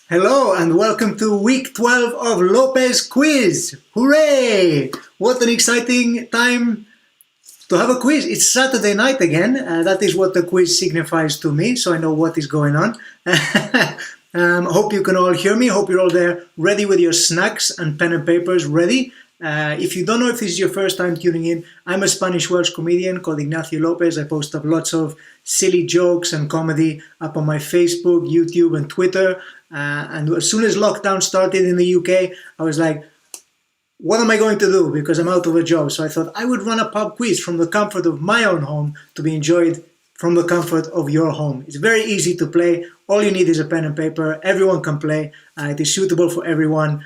Hello and welcome to week 12 of Lopez Quiz. Hooray! What an exciting time to have a quiz. It's Saturday night again. That is what the quiz signifies to me, so I know what is going on. Hope you can all hear me. Hope you're all there ready with your snacks and pen and papers ready. If you don't know if this is your first time tuning in, I'm a Spanish-Welsh comedian called Ignacio Lopez. I post up lots of silly jokes and comedy up on my Facebook, YouTube and Twitter. And as soon as lockdown started in the UK, I was like, what am I going to do? Because I'm out of a job. So I thought I would run a pub quiz from the comfort of my own home to be enjoyed from the comfort of your home. It's very easy to play. All you need is a pen and paper. Everyone can play. It is suitable for everyone.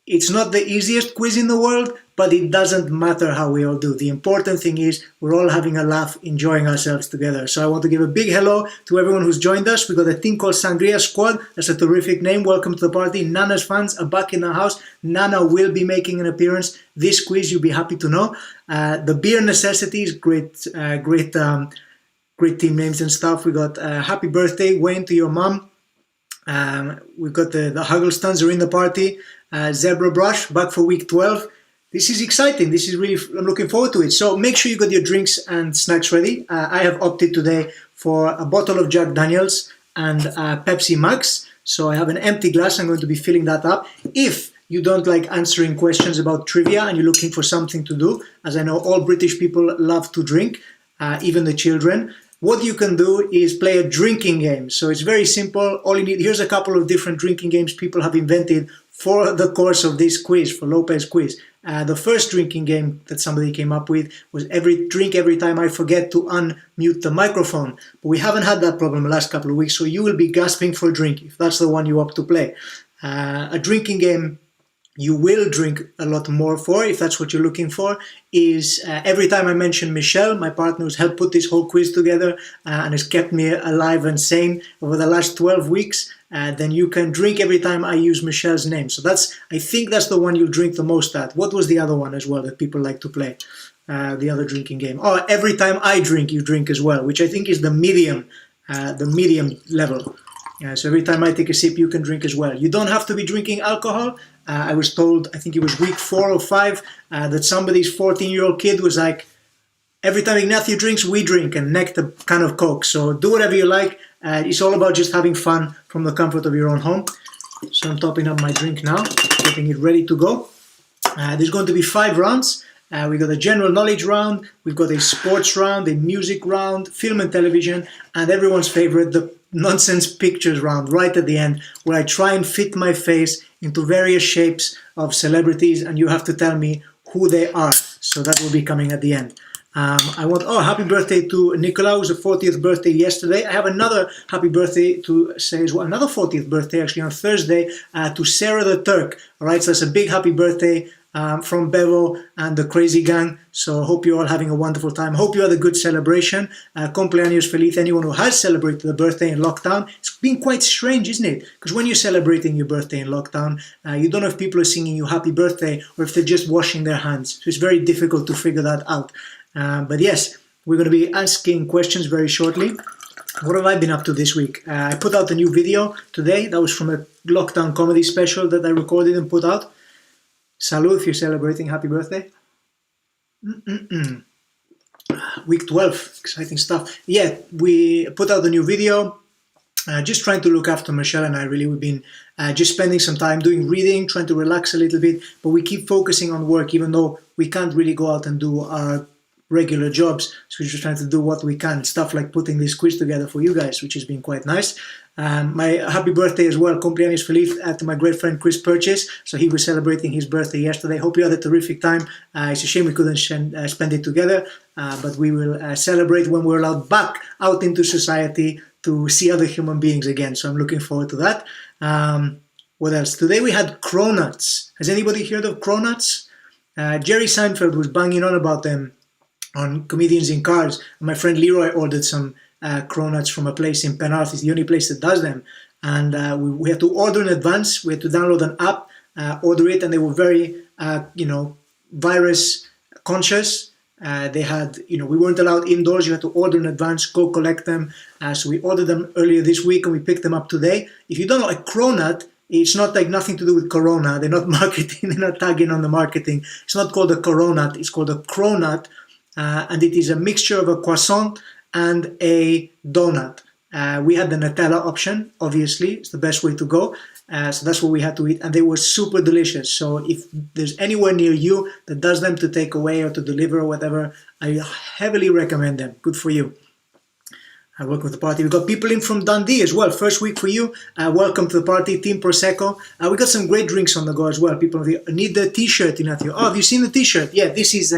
It's not the easiest quiz in the world, but it doesn't matter how we all do. The important thing is we're all having a laugh, enjoying ourselves together. So I want to give a big hello to everyone who's joined us. We've got a team called Sangria Squad. That's a terrific name. Welcome to the party. Nana's fans are back in the house. Nana will be making an appearance this quiz, you'll be happy to know. The Beer Necessities, great team names and stuff. We got happy birthday, Wayne, to your mom. We've got the Hugglestons are in the party. Zebra Brush back for week 12. This is exciting. This is really, I'm looking forward to it. So make sure you got your drinks and snacks ready. I have opted today for a bottle of Jack Daniels and Pepsi Max. So I have an empty glass. I'm going to be filling that up. If you don't like answering questions about trivia and you're looking for something to do, as I know all British people love to drink, even the children, what you can do is play a drinking game. So it's very simple. All you need, here's a couple of different drinking games people have invented for the course of this quiz, for Lopez Quiz. The first drinking game that somebody came up with was every time I forget to unmute the microphone. But we haven't had that problem the last couple of weeks, so you will be gasping for a drink if that's the one you opt to play. A drinking game you will drink a lot more for, if that's what you're looking for, is every time I mention Michelle, my partner who's helped put this whole quiz together and has kept me alive and sane over the last 12 weeks, then you can drink every time I use Michelle's name. So I think that's the one you'll drink the most at. What was the other one as well that people like to play? The other drinking game. Oh, every time I drink, you drink as well, which I think is the medium level. So every time I take a sip, you can drink as well. You don't have to be drinking alcohol. I was told, I think it was week 4 or 5, that somebody's 14-year-old kid was like, every time Ignacio drinks, we drink, and necked a can of Coke. So do whatever you like. It's all about just having fun from the comfort of your own home. So I'm topping up my drink now, getting it ready to go. There's going to be 5 rounds. We've got a general knowledge round, we've got a sports round, a music round, film and television, and everyone's favorite, the nonsense pictures round right at the end, where I try and fit my face into various shapes of celebrities and you have to tell me who they are. So that will be coming at the end. Happy birthday to Nicola, who's a 40th birthday yesterday. I have another happy birthday to say as well, another 40th birthday actually on Thursday, to Sarah the Turk. All right, so that's a big happy birthday from Bevo and the crazy gang. So hope you're all having a wonderful time. Hope you had a good celebration. Cumpleaños feliz, anyone who has celebrated a birthday in lockdown. It's been quite strange, isn't it? Because when you're celebrating your birthday in lockdown, you don't know if people are singing you happy birthday or if they're just washing their hands. So it's very difficult to figure that out. But yes, we're going to be asking questions very shortly. What have I been up to this week? I put out a new video today. That was from a lockdown comedy special that I recorded and put out. Salud if you're celebrating, happy birthday. Week 12, exciting stuff. Yeah, we put out a new video, just trying to look after Michelle and I really. We've been just spending some time doing reading, trying to relax a little bit, but we keep focusing on work even though we can't really go out and do our regular jobs. So we're just trying to do what we can, stuff like putting this quiz together for you guys, which has been quite nice. My happy birthday as well, cumpleaños feliz, to my great friend Chris Purchase. So he was celebrating his birthday yesterday. Hope you had a terrific time. It's a shame we couldn't spend it together, but we will celebrate when we're allowed back out into society to see other human beings again. So I'm looking forward to that. What else? Today we had cronuts. Has anybody heard of cronuts? Jerry Seinfeld was banging on about them on Comedians in Cars. And my friend Leroy ordered some cronuts from a place in Penarth. It's the only place that does them. And we had to order in advance. We had to download an app, order it, and they were very, virus conscious. They had, we weren't allowed indoors. You had to order in advance, go collect them. So we ordered them earlier this week and we picked them up today. If you don't know, a cronut, it's not like nothing to do with Corona. They're not marketing, they're not tagging on the marketing. It's not called a coronut, it's called a cronut. And it is a mixture of a croissant and a donut. We had the Nutella option, obviously, it's the best way to go. So that's what we had to eat, and they were super delicious. So if there's anywhere near you that does them to take away or to deliver or whatever, I heavily recommend them. Good for you. Welcome to the party. We've got people in from Dundee as well. First week for you. Welcome to the party, Team Prosecco. We got some great drinks on the go as well. People need the t-shirt, Ignacio. Oh, have you seen the t-shirt? Yeah, this is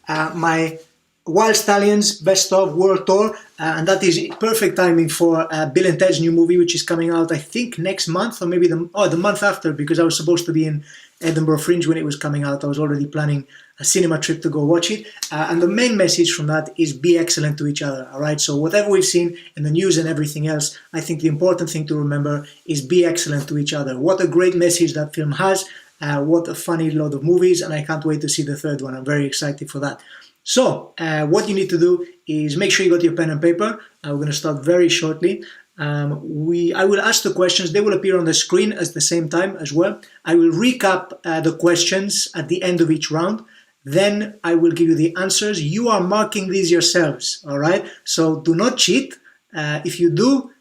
my Wild Stallions Best of World Tour, and that is perfect timing for Bill and Ted's new movie, which is coming out, I think, next month, or maybe the month after, because I was supposed to be in Edinburgh Fringe when it was coming out. I was already planning a cinema trip to go watch it, and the main message from that is be excellent to each other, all right? So whatever we've seen in the news and everything else, I think the important thing to remember is be excellent to each other. What a great message that film has, what a funny load of movies, and I can't wait to see the third one. I'm very excited for that. So, what you need to do is make sure you got your pen and paper. We're going to start very shortly. I will ask the questions. They will appear on the screen at the same time as well. I will recap the questions at the end of each round. Then I will give you the answers. You are marking these yourselves, all right? So do not cheat. If you do,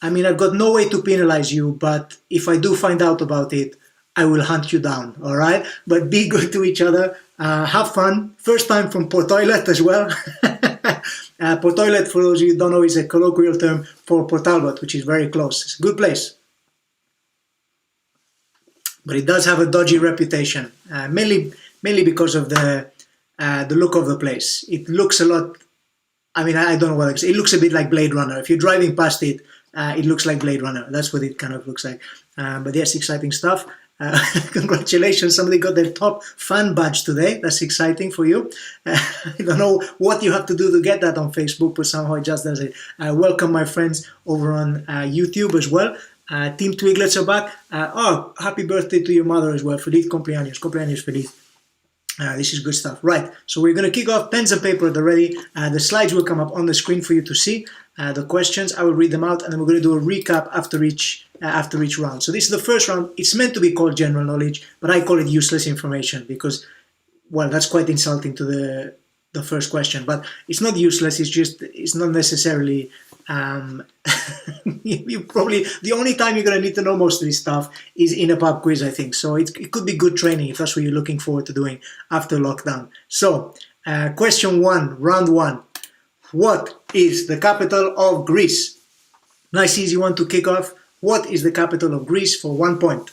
I mean, I've got no way to penalize you, but if I do find out about it, I will hunt you down, all right? But be good to each other. Have fun. First time from Port Toilet as well. Port Toilet, for those of you who don't know, is a colloquial term for Port Talbot, which is very close. It's a good place. But it does have a dodgy reputation, mainly because of the look of the place. It looks a lot, I mean, I don't know what it looks a bit like Blade Runner. If you're driving past it, it looks like Blade Runner. That's what it kind of looks like. But yes, exciting stuff. Congratulations, somebody got their top fan badge today. That's exciting for you. I don't know what you have to do to get that on Facebook, but somehow it just does it. Welcome my friends over on YouTube as well. Team Twiglets are back. Oh, happy birthday to your mother as well. Feliz cumpleaños. Cumpleaños feliz. This is good stuff. Right, so we're going to kick off. Pens and paper at the ready. The slides will come up on the screen for you to see. The questions, I will read them out, and then we're going to do a recap after each round. So this is the first round. It's meant to be called general knowledge, but I call it useless information because, well, that's quite insulting to the first question. But it's not useless. It's not necessarily. You probably, the only time you're going to need to know most of this stuff is in a pub quiz, I think. So it could be good training if that's what you're looking forward to doing after lockdown. So question one, round one. What is the capital of Greece? Nice easy one to kick off. What is the capital of Greece for 1 point?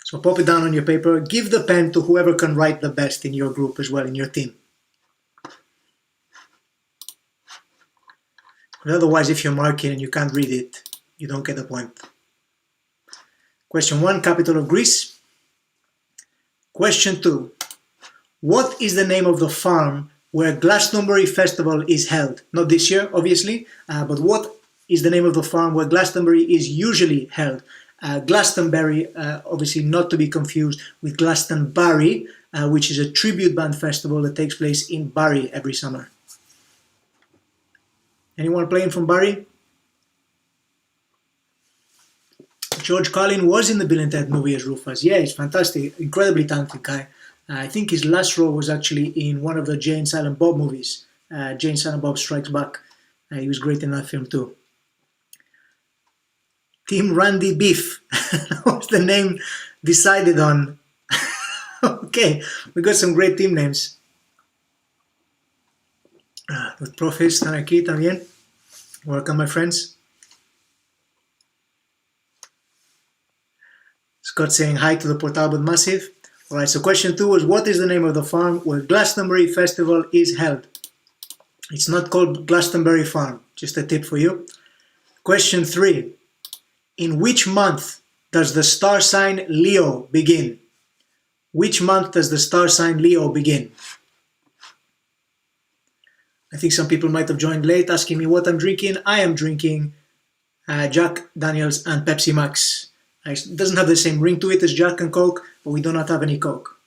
So pop it down on your paper. Give the pen to whoever can write the best in your group as well, in your team. But otherwise, if you're marking and you can't read it, you don't get a point. Question one, capital of Greece. Question two, what is the name of the farm where Glastonbury Festival is held? Not this year, obviously, but what is the name of the farm where Glastonbury is usually held? Glastonbury, obviously not to be confused with Glastonbury, which is a tribute band festival that takes place in Barry every summer. Anyone playing from Barry? George Carlin was in the Bill and Ted movie as Rufus. Yeah, he's fantastic, incredibly talented guy. I think his last role was actually in one of the Jay and Silent Bob movies. Jay and Silent Bob Strikes Back. He was great in that film too. Team Randy Beef. What's the name decided on? Okay, we got some great team names. With Profes, están aquí también. Welcome, my friends. Scott saying hi to the Port Talbot Massive. All right, so question two was, what is the name of the farm where Glastonbury Festival is held? It's not called Glastonbury Farm, just a tip for you. Question three, in which month does the star sign Leo begin? Which month does the star sign Leo begin? I think some people might have joined late asking me what I'm drinking. I am drinking Jack Daniels and Pepsi Max. It doesn't have the same ring to it as Jack and Coke, but we do not have any Coke.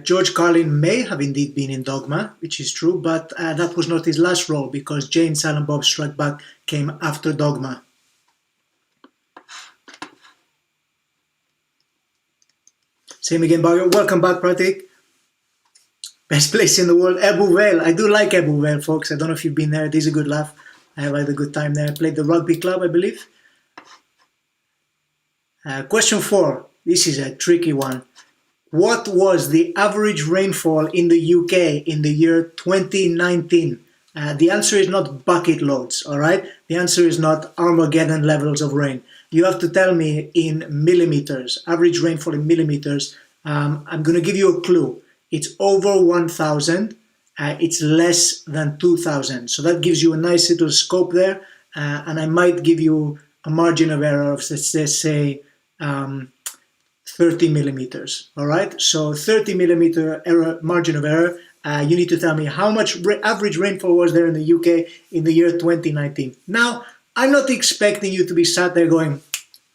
George Carlin may have indeed been in Dogma, which is true, but that was not his last role because Jay and Silent Bob Strike Back came after Dogma. Same again, Barrio. Welcome back, Pratik. Best place in the world, Abu Vale. I do like Abu Vale, folks. I don't know if you've been there. It is a good laugh. I have had a good time there. I played the rugby club, I believe. Question 4. This is a tricky one. What was the average rainfall in the UK in the year 2019? The answer is not bucket loads, all right? The answer is not Armageddon levels of rain. You have to tell me in millimeters, average rainfall in millimeters. I'm going to give you a clue. It's over 1,000. It's less than 2,000. So that gives you a nice little scope there. And I might give you a margin of error of, let's say, 30 millimeters. All right. So 30 millimeter error, margin of error. You need to tell me how much average rainfall was there in the UK in the year 2019. Now, I'm not expecting you to be sat there going,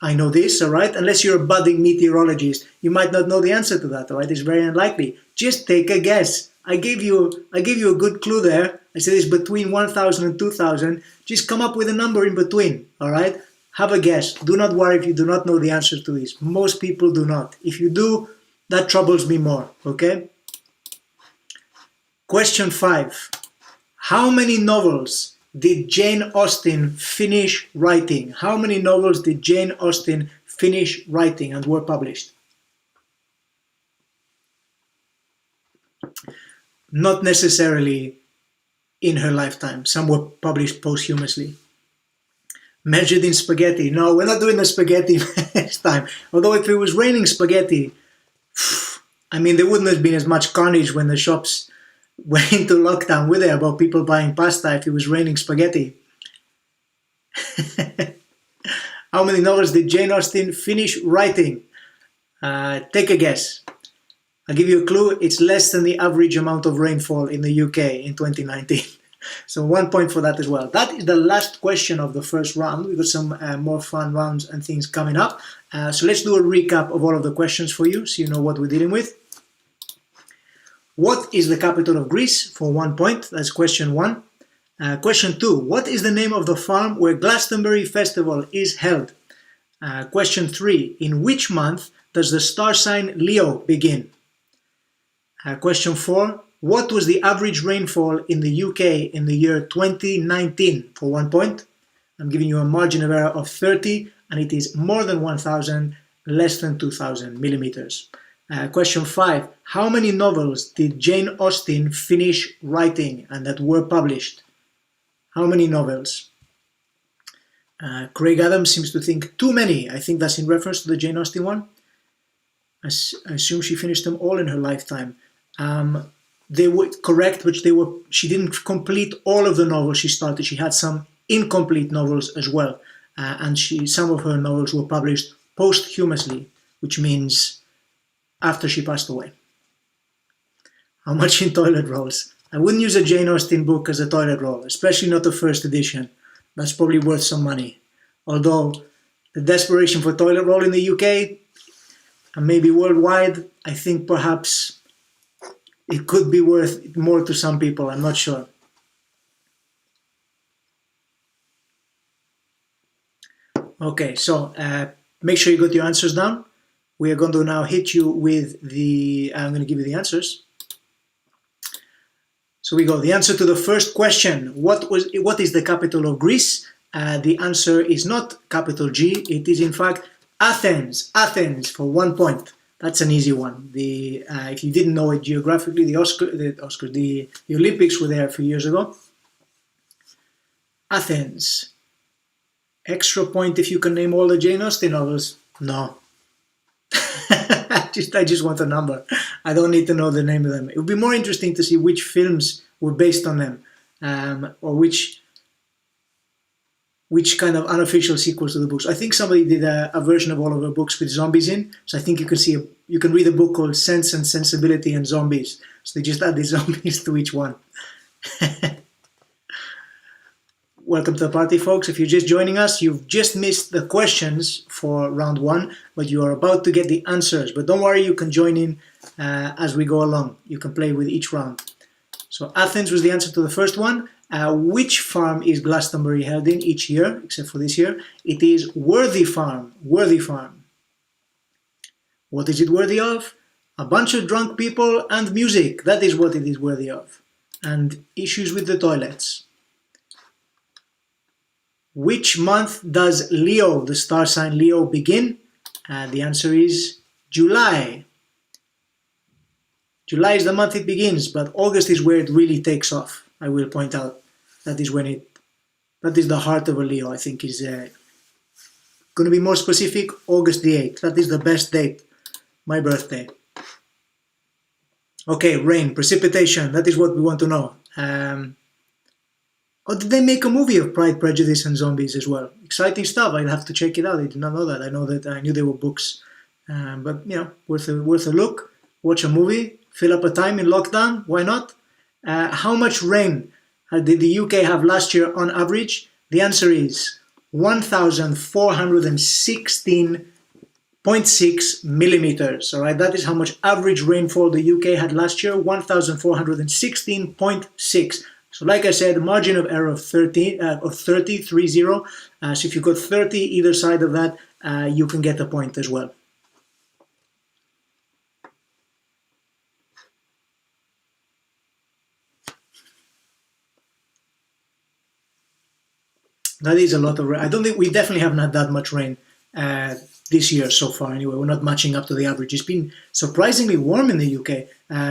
I know this, all right? Unless you're a budding meteorologist, you might not know the answer to that, all right? It's very unlikely. Just take a guess. I gave you a good clue there. I said it's between 1,000 and 2,000. Just come up with a number in between, all right? Have a guess. Do not worry if you do not know the answer to this. Most people do not. If you do, that troubles me more, okay? Question 5. How many novels did Jane Austen finish writing? How many novels did Jane Austen finish writing and were published? Not necessarily in her lifetime. Some were published posthumously. Measured in spaghetti. No, we're not doing the spaghetti next time. Although if it was raining spaghetti, I mean, there wouldn't have been as much carnage when the shops went into lockdown, were there, about people buying pasta if it was raining spaghetti. How many novels did Jane Austen finish writing? Take a guess. I'll give you a clue. It's less than the average amount of rainfall in the UK in 2019. So 1 point for that as well. That is the last question of the first round. We've got some more fun rounds and things coming up. So let's do a recap of all of the questions for you so you know what we're dealing with. What is the capital of Greece? For 1 point. That's question 1. Question 2. What is the name of the farm where Glastonbury Festival is held? Question 3. In which month does the star sign Leo begin? Question 4. What was the average rainfall in the UK in the year 2019? For 1 point. I'm giving you a margin of error of 30, and it is more than 1,000, less than 2,000 millimeters. Question 5. How many novels did Jane Austen finish writing and that were published? How many novels? Craig Adams seems to think too many. I think that's in reference to the Jane Austen one. I assume she finished them all in her lifetime. They were correct, but she didn't complete all of the novels she started. She had some incomplete novels as well. And some of her novels were published posthumously, which means after she passed away. How much in toilet rolls? I wouldn't use a Jane Austen book as a toilet roll, especially not the first edition. That's probably worth some money. Although the desperation for toilet roll in the UK, and maybe worldwide, I think perhaps it could be worth more to some people. I'm not sure. Okay, so make sure you got your answers down. We are going to now hit you with I'm going to give you the answers. So we go. The answer to the first question, what is the capital of Greece? The answer is not capital G. It is in fact Athens. Athens for 1 point. That's an easy one. If you didn't know it geographically, the Olympics were there a few years ago. Athens. Extra point if you can name all the Jane Austen novels. No. I just want a number. I don't need to know the name of them. It would be more interesting to see which films were based on them, or which kind of unofficial sequels to the books. I think somebody did a version of all of her books with zombies in. So I think you can read a book called Sense and Sensibility and Zombies. So they just add the zombies to each one. welcome to the party, folks. If you're just joining us, you've just missed the questions for round 1, but you are about to get the answers. But don't worry, you can join in as we go along. You can play with each round. So Athens was the answer to the first one. Which farm is Glastonbury held in each year, except for this year? It is Worthy Farm. Worthy Farm. What is it worthy of? A bunch of drunk people and music. That is what it is worthy of. And issues with the toilets. Which month does Leo, the star sign Leo, begin? The answer is July. July is the month it begins, but August is where it really takes off. I will point out that is that is the heart of a Leo. I think is going to be more specific. August the 8th. That is the best date. My birthday. Okay, rain, precipitation. That is what we want to know. Oh, did they make a movie of Pride, Prejudice and Zombies as well? Exciting stuff. I'd have to check it out. I did not know that. I knew they were books, but you know, worth a look. Watch a movie. Fill up a time in lockdown. Why not? How much rain did the UK have last year on average? The answer is 1,416.6 millimeters. All right, that is how much average rainfall the UK had last year. 1,416.6. So like I said, a margin of error of 30. So if you got 30 either side of that, you can get a point as well. That is a lot of rain. I don't think we definitely haven't had that much rain this year so far. Anyway, we're not matching up to the average. It's been surprisingly warm in the UK,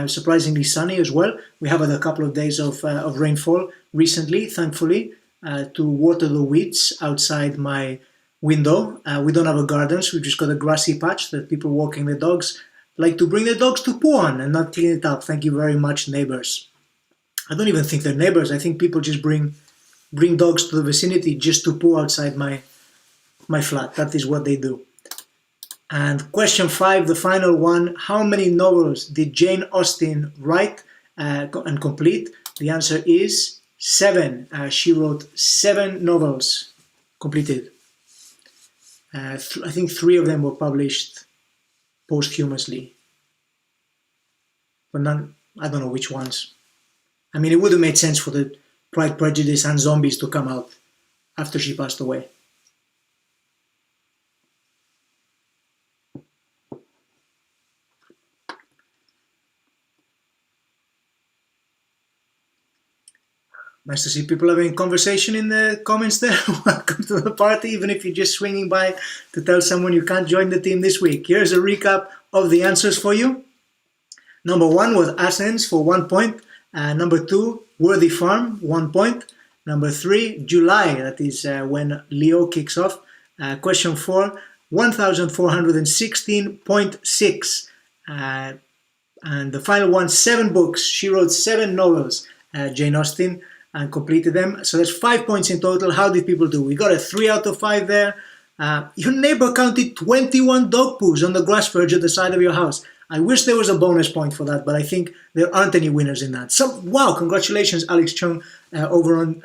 surprisingly sunny as well. We have had a couple of days of rainfall recently, thankfully, to water the weeds outside my window. We don't have a garden, so we've just got a grassy patch that people walking their dogs like to bring their dogs to poo on and not clean it up. Thank you very much, neighbors. I don't even think they're neighbors. I think people just bring dogs to the vicinity just to poo outside my flat. That is what they do. And question 5, the final one. How many novels did Jane Austen write and complete? The answer is 7. She wrote 7 novels completed. I think 3 of them were published posthumously. But none, I don't know which ones. I mean, it would have made sense for the Pride, Prejudice and Zombies to come out after she passed away. Nice to see people having conversation in the comments there. Welcome to the party, even if you're just swinging by to tell someone you can't join the team this week. Here's a recap of the answers for you. Number 1 was Athens for 1 point. Number 2, Worthy Farm, 1 point. Number 3, July, that is when Leo kicks off. Question 4, 1,416.6. And the final one, 7 books. She wrote 7 novels, Jane Austen, and completed them. So that's 5 points in total. How did people do? We got a 3 out of 5 there. Your neighbor counted 21 dog poos on the grass verge at the side of your house. I wish there was a bonus point for that, but I think there aren't any winners in that. So, wow, congratulations, Alex Chung, over on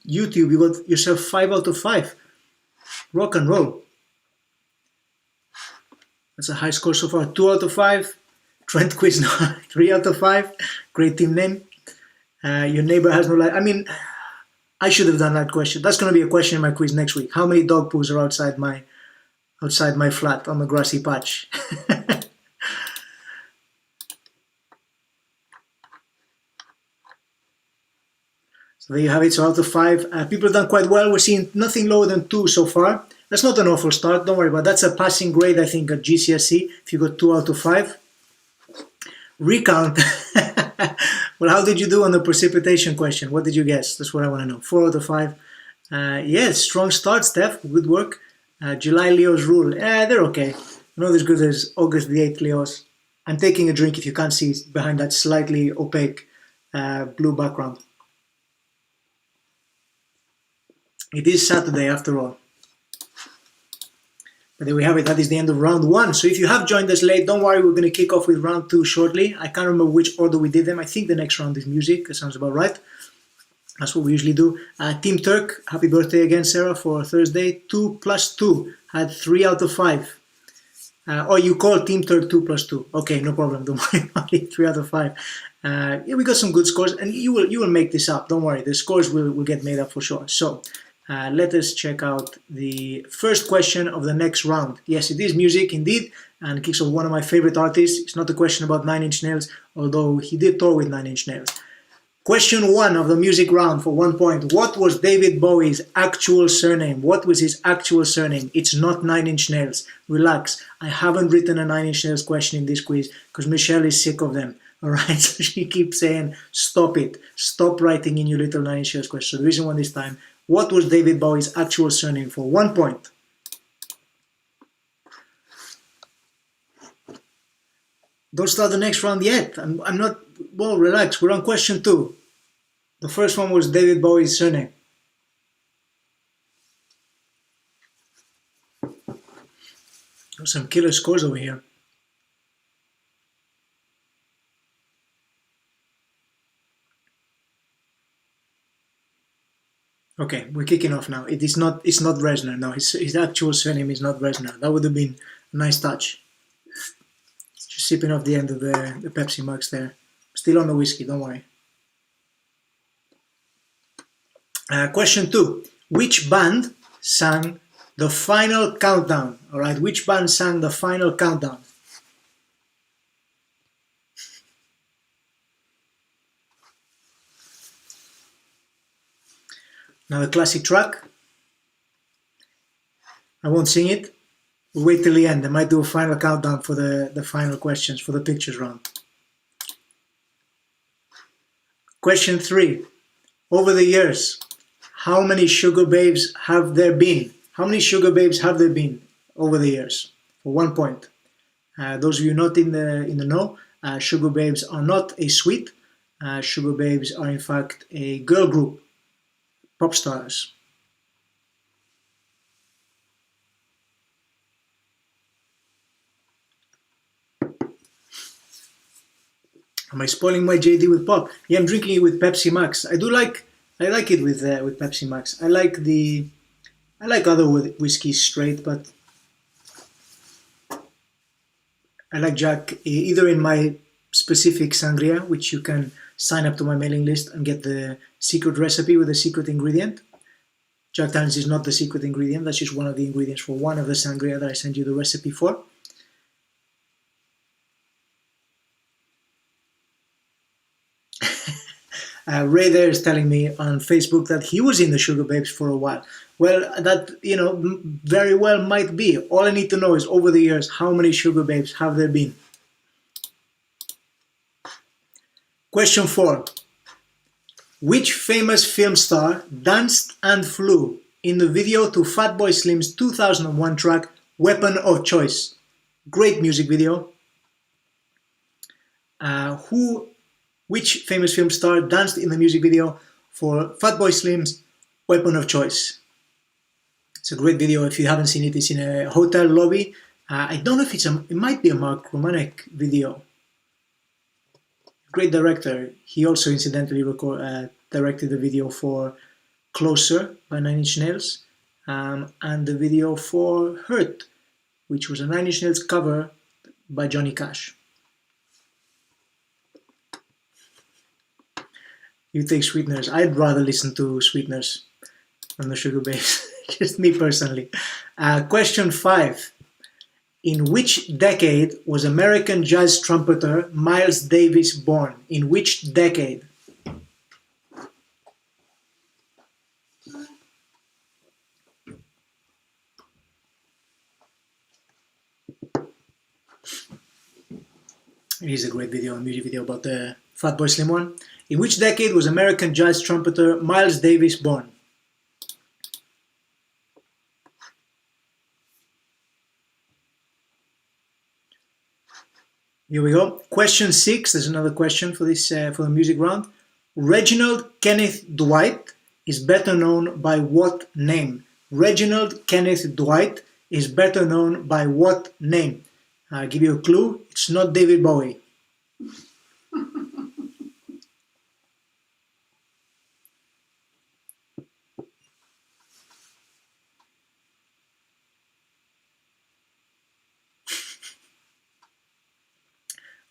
YouTube. You got yourself 5 out of 5. Rock and roll. That's a high score so far. 2 out of 5. Trent Quiz, 3 out of 5. Great team name. Your neighbor has no life. I mean, I should have done that question. That's going to be a question in my quiz next week. How many dog poos are outside my flat on the grassy patch? So there you have it. So out of 5, people have done quite well. We're seeing nothing lower than 2 so far. That's not an awful start. Don't worry about it. That's a passing grade, I think, at GCSE. If you got 2 out of 5. Recount. Well, how did you do on the precipitation question? What did you guess? That's what I want to know. 4 out of 5. Yes, strong start, Steph. Good work. July Leos rule. They're okay. Not as good as August the 8th Leos. I'm taking a drink if you can't see behind that slightly opaque blue background. It is Saturday after all. But there we have it. That is the end of round 1. So if you have joined us late, don't worry. We're going to kick off with round 2 shortly. I can't remember which order we did them. I think the next round is music. That sounds about right. That's what we usually do. Team Turk, happy birthday again, Sarah, for Thursday. 2 plus 2 had 3 out of 5. Or you call Team Turk 2 plus 2. Okay, no problem. Don't worry about it. 3 out of 5. Yeah, we got some good scores, and you will make this up. Don't worry. The scores will get made up for sure. So let us check out the first question of the next round. Yes, it is music indeed, and kicks off one of my favorite artists. It's not a question about Nine Inch Nails, although he did tour with Nine Inch Nails. Question 1 of the music round for 1 point. What was David Bowie's actual surname? What was his actual surname? It's not Nine Inch Nails. Relax. I haven't written a Nine Inch Nails question in this quiz because Michelle is sick of them. Alright, so she keeps saying, stop it. Stop writing in your little Nine Inch Nails question. So there isn't one this time. What was David Bowie's actual surname for 1 point? Don't start the next round yet. I'm not... Well, relax. We're on question 2. The first one was David Bowie's surname. There's some killer scores over here. Okay, we're kicking off now. It's not Reznor. No, his actual surname is not Reznor. That would have been a nice touch. Just sipping off the end of the Pepsi Max there. Still on the whiskey, don't worry. Question 2. Which band sang the final countdown? Alright, which band sang the final countdown? Now the classic track. I won't sing it. We'll wait till the end. I might do a final countdown for the final questions for the pictures round. Question 3. Over the years, how many sugar babes have there been? How many sugar babes have there been over the years? For 1 point. Those of you not in the know, sugar babes are not a sweet. Sugar babes are in fact a girl group, pop stars. Am I spoiling my JD with pop? Yeah, I'm drinking it with Pepsi Max. I like it with Pepsi Max. I like other whiskeys straight, but I like Jack either in my specific sangria, which you can sign up to my mailing list and get the secret recipe with the secret ingredient. Jack Daniels is not the secret ingredient. That's just one of the ingredients for one of the sangria that I send you the recipe for. Ray there is telling me on Facebook that he was in the Sugar Babes for a while. Well, that, very well might be. All I need to know is over the years, how many Sugar Babes have there been? Question 4. Which famous film star danced and flew in the video to Fatboy Slim's 2001 track, Weapon of Choice? Great music video. Which famous film star danced in the music video for Fatboy Slim's Weapon of Choice? It's a great video. If you haven't seen it, it's in a hotel lobby. I don't know if it might be a Mark Romanek video. Great director. He also incidentally directed the video for Closer by Nine Inch Nails and the video for Hurt, which was a Nine Inch Nails cover by Johnny Cash. You take Sweeteners. I'd rather listen to Sweeteners than the Sugar Babes. Just me personally. Question 5. In which decade was American jazz trumpeter Miles Davis born? In which decade? Here's a great video, a music video about the Fatboy Slim one. In which decade was American jazz trumpeter Miles Davis born? Here we go. Question 6. There's another question for this for the music round. Reginald Kenneth Dwight is better known by what name? Reginald Kenneth Dwight is better known by what name? I'll give you a clue. It's not David Bowie.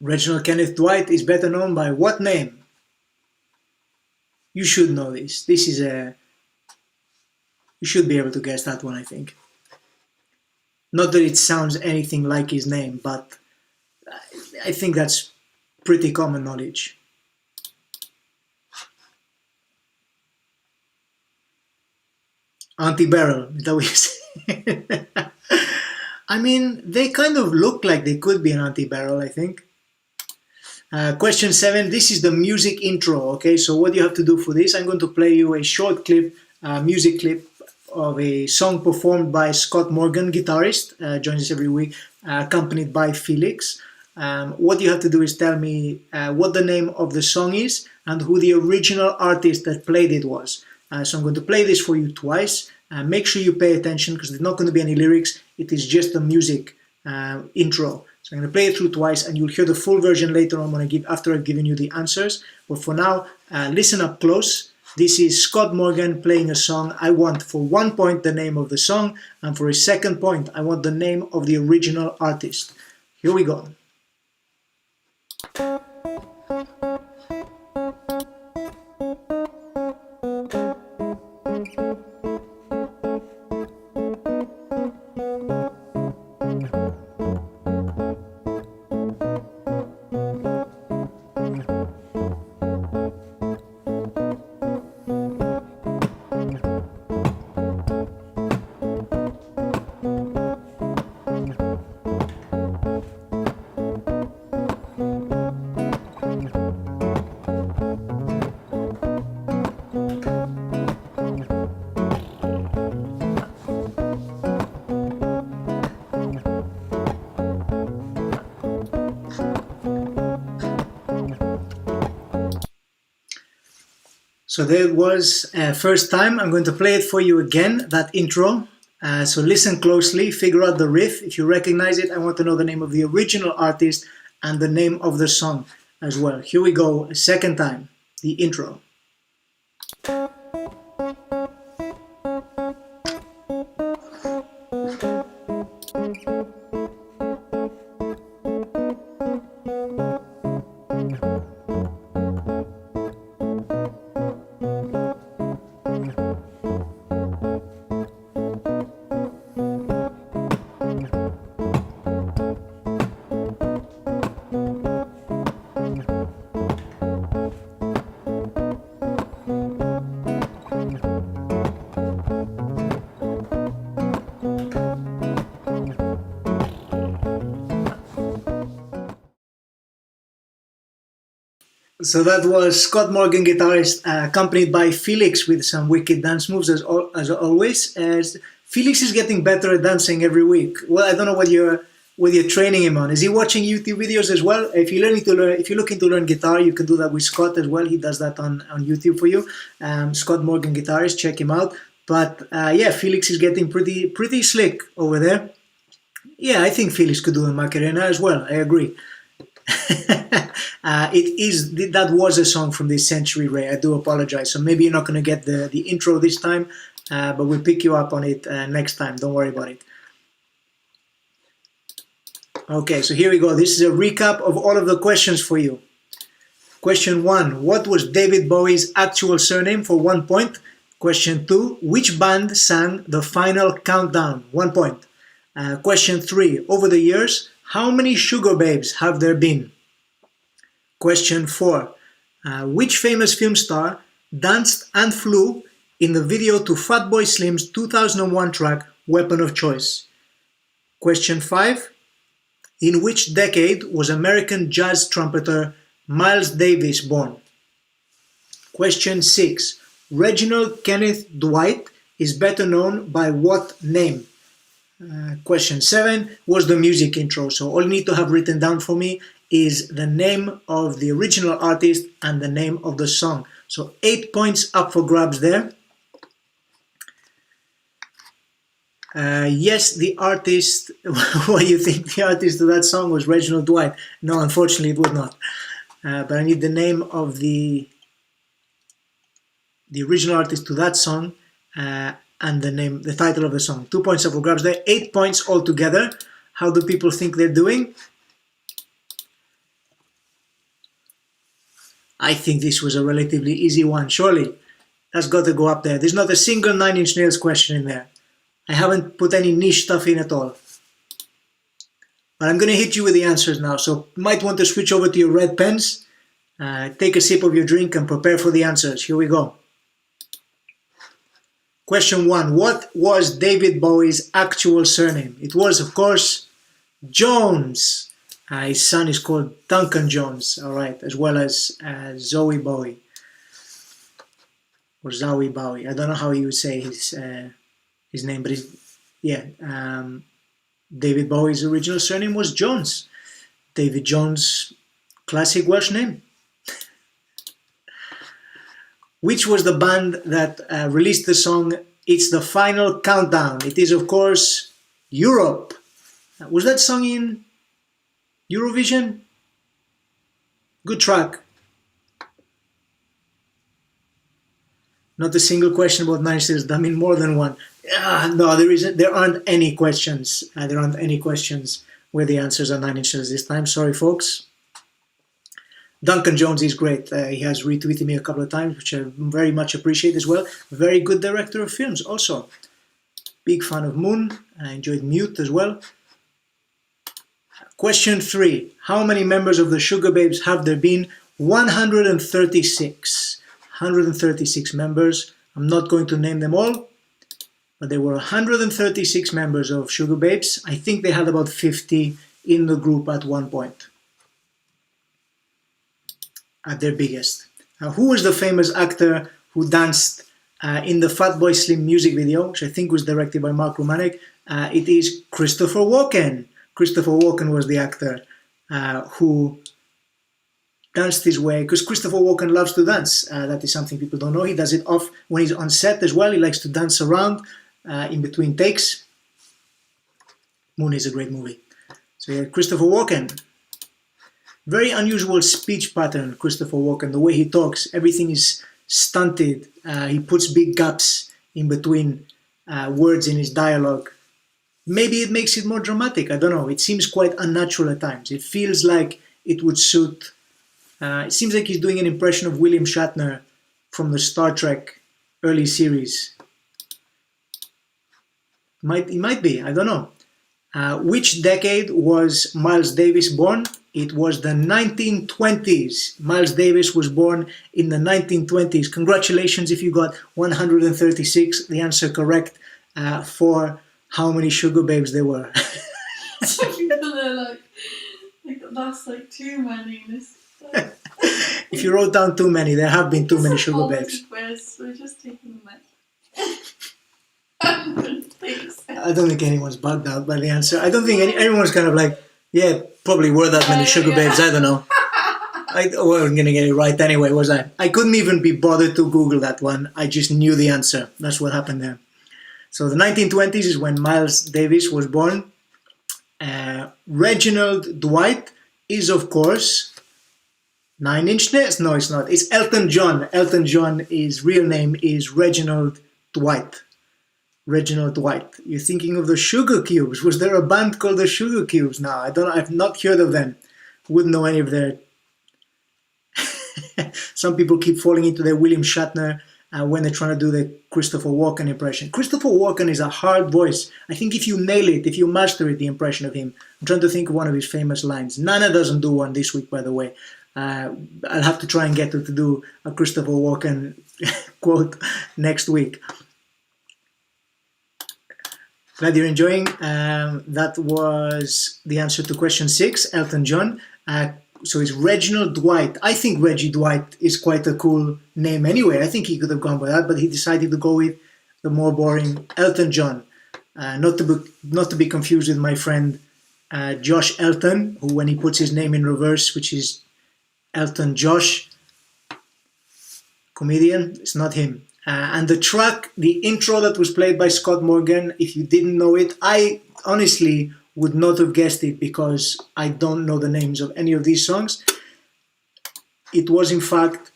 Reginald Kenneth Dwight is better known by what name? You should know this. This is a... You should be able to guess that one, I think. Not that it sounds anything like his name, but I think that's pretty common knowledge. Anti-barrel, is that what you say? I mean, they kind of look like they could be an anti-barrel, I think. Question 7, this is the music intro, okay? So what you have to do for this, I'm going to play you a short clip, music clip of a song performed by Scott Morgan, guitarist, joins us every week, accompanied by Felix. What you have to do is tell me what the name of the song is and who the original artist that played it was. So I'm going to play this for you twice. Make sure you pay attention because there's not going to be any lyrics. It is just the music intro. So I'm going to play it through twice and you'll hear the full version later on after I've given you the answers. But for now, listen up close. This is Scott Morgan playing a song. I want for 1 point the name of the song, and for a second point I want the name of the original artist. Here we go. So there was first time. I'm going to play it for you again, that intro. So listen closely, figure out the riff. If you recognize it, I want to know the name of the original artist and the name of the song as well. Here we go, a second time, the intro. So that was Scott Morgan, guitarist, accompanied by Felix with some wicked dance moves as always. As Felix is getting better at dancing every week. Well, I don't know what you're training him on. Is he watching YouTube videos as well? If you're looking to learn guitar, you can do that with Scott as well. He does that on YouTube for you. Scott Morgan, guitarist, check him out. But yeah, Felix is getting pretty slick over there. Yeah, I think Felix could do a Macarena as well. I agree. That was a song from this Century Ray. I do apologize. So maybe you're not going to get the intro this time, but we'll pick you up on it next time. Don't worry about it. Okay, so here we go. This is a recap of all of the questions for you. Question 1. What was David Bowie's actual surname for 1 point? Question 2. Which band sang The Final Countdown? 1 point. Question 3. Over the years, how many Sugar Babes have there been? Question 4. Which famous film star danced and flew in the video to Fatboy Slim's 2001 track Weapon of Choice? Question 5. In which decade was American jazz trumpeter Miles Davis born? Question 6. Reginald Kenneth Dwight is better known by what name? Question 7 was the music intro. So all you need to have written down for me is the name of the original artist and the name of the song. So 8 points up for grabs there. Yes, the artist, what do you think? The artist of that song was Reginald Dwight. No, unfortunately it would not. But I need the name of the original artist to that song and the title of the song. 2 points up for grabs there. 8 points altogether. How do people think they're doing? I think this was a relatively easy one, surely. That's got to go up there. There's not a single Nine Inch Nails question in there. I haven't put any niche stuff in at all. But I'm going to hit you with the answers now, so you might want to switch over to your red pens. Take a sip of your drink and prepare for the answers. Here we go. Question 1. What was David Bowie's actual surname? It was, of course, Jones. His son is called Duncan Jones, all right, as well as Zoe Bowie. Or Zowie Bowie. I don't know how you would say his name, but David Bowie's original surname was Jones. David Jones, classic Welsh name. Which was the band that released the song It's the Final Countdown? It is, of course, Europe. Was that song in Eurovision? Good track. Not a single question about Nine Inch Nails. I mean, more than one. No, there aren't any questions. There aren't any questions where the answers are Nine Inch Nails this time. Sorry, folks. Duncan Jones is great. He has retweeted me a couple of times, which I very much appreciate as well. Very good director of films also. Big fan of Moon. I enjoyed Mute as well. Question 3. How many members of the Sugar Babes have there been? 136. 136 members. I'm not going to name them all, but there were 136 members of Sugar Babes. I think they had about 50 in the group at one point, at their biggest. Who was the famous actor who danced in the Fatboy Slim music video, which I think was directed by Mark Romanek? It is Christopher Walken. Christopher Walken was the actor who danced his way, because Christopher Walken loves to dance. That is something people don't know. He does it off when he's on set as well. He likes to dance around in between takes. Moon is a great movie. So yeah, Christopher Walken. Very unusual speech pattern, Christopher Walken. The way he talks, everything is stunted. He puts big gaps in between words in his dialogue. Maybe it makes it more dramatic. I don't know. It seems quite unnatural at times. It feels like it would suit. It seems like he's doing an impression of William Shatner from the Star Trek early series. He might be, I don't know. Which decade was Miles Davis born? It was the 1920s. Miles Davis was born in the 1920s. Congratulations if you got 136, the answer correct for how many Sugar Babes there were. That's like too many. If you wrote down too many, there have been too many Sugar Babes. Quiz. We're just taking them. I don't think anyone's bugged out by the answer. I don't think anyone's kind of like, yeah, probably were that many Sugar Babes. I don't know. I wasn't going to get it right anyway, was I? I couldn't even be bothered to Google that one. I just knew the answer. That's what happened there. So the 1920s is when Miles Davis was born. Reginald Dwight is, of course, Nine Inch Nails. No, it's not. It's Elton John. Elton John, his real name is Reginald Dwight. Reginald Dwight. You're thinking of the Sugar Cubes. Was there a band called the Sugar Cubes? No, I don't. I've not heard of them. Wouldn't know any of their. Some people keep falling into their William Shatner when they're trying to do the Christopher Walken impression. Christopher Walken is a hard voice. I think if you nail it, if you master it, the impression of him. I'm trying to think of one of his famous lines. Nana doesn't do one this week, by the way. I'll have to try and get her to do a Christopher Walken quote next week. Glad you're enjoying. That was the answer to question 6, Elton John. So it's Reginald Dwight. I think Reggie Dwight is quite a cool name anyway. I think he could have gone by that, but he decided to go with the more boring Elton John. Not to be confused with my friend Josh Elton, who when he puts his name in reverse, which is Elton Josh, comedian, it's not him. And the track, the intro that was played by Scott Morgan, if you didn't know it, I honestly would not have guessed it because I don't know the names of any of these songs. It was in fact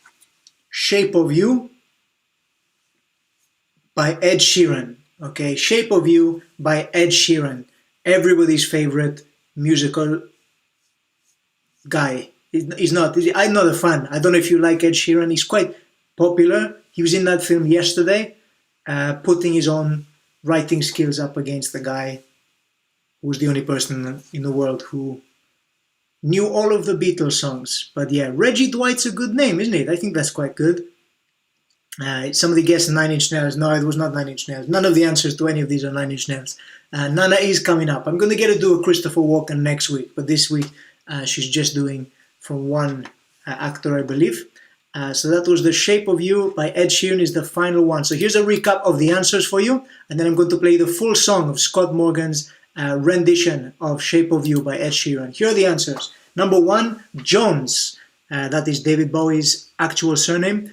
Shape of You by Ed Sheeran. Okay, Shape of You by Ed Sheeran. Everybody's favorite musical guy. He's not. I'm not a fan. I don't know if you like Ed Sheeran. He's quite popular. He was in that film yesterday, putting his own writing skills up against the guy who was the only person in the world who knew all of the Beatles songs. But yeah, Reggie Dwight's a good name, isn't it? I think that's quite good. Somebody guessed 9 Inch Nails. No, it was not 9 Inch Nails. None of the answers to any of these are 9 Inch Nails. Nana is coming up. I'm going to get to do a Christopher Walken next week, but this week she's just doing from one actor, I believe. So that was The Shape of You by Ed Sheeran is the final one. So here's a recap of the answers for you, and then I'm going to play the full song of Scott Morgan's rendition of Shape of You by Ed Sheeran. Here are the answers. Number 1, Jones. That is David Bowie's actual surname.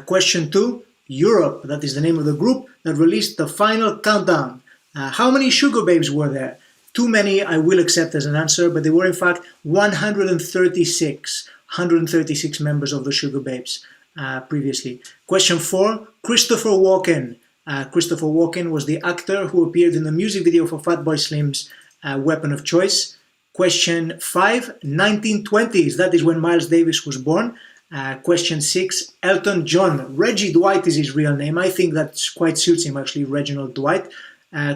Question 2, Europe. That is the name of the group that released the final countdown. How many Sugar Babes were there? Too many I will accept as an answer, but there were in fact 136 members of the Sugar Babes previously. Question 4, Christopher Walken. Christopher Walken was the actor who appeared in the music video for Fatboy Slim's Weapon of Choice. Question 5, 1920s. That is when Miles Davis was born. Question 6, Elton John. Reggie Dwight is his real name. I think that quite suits him actually, Reginald Dwight.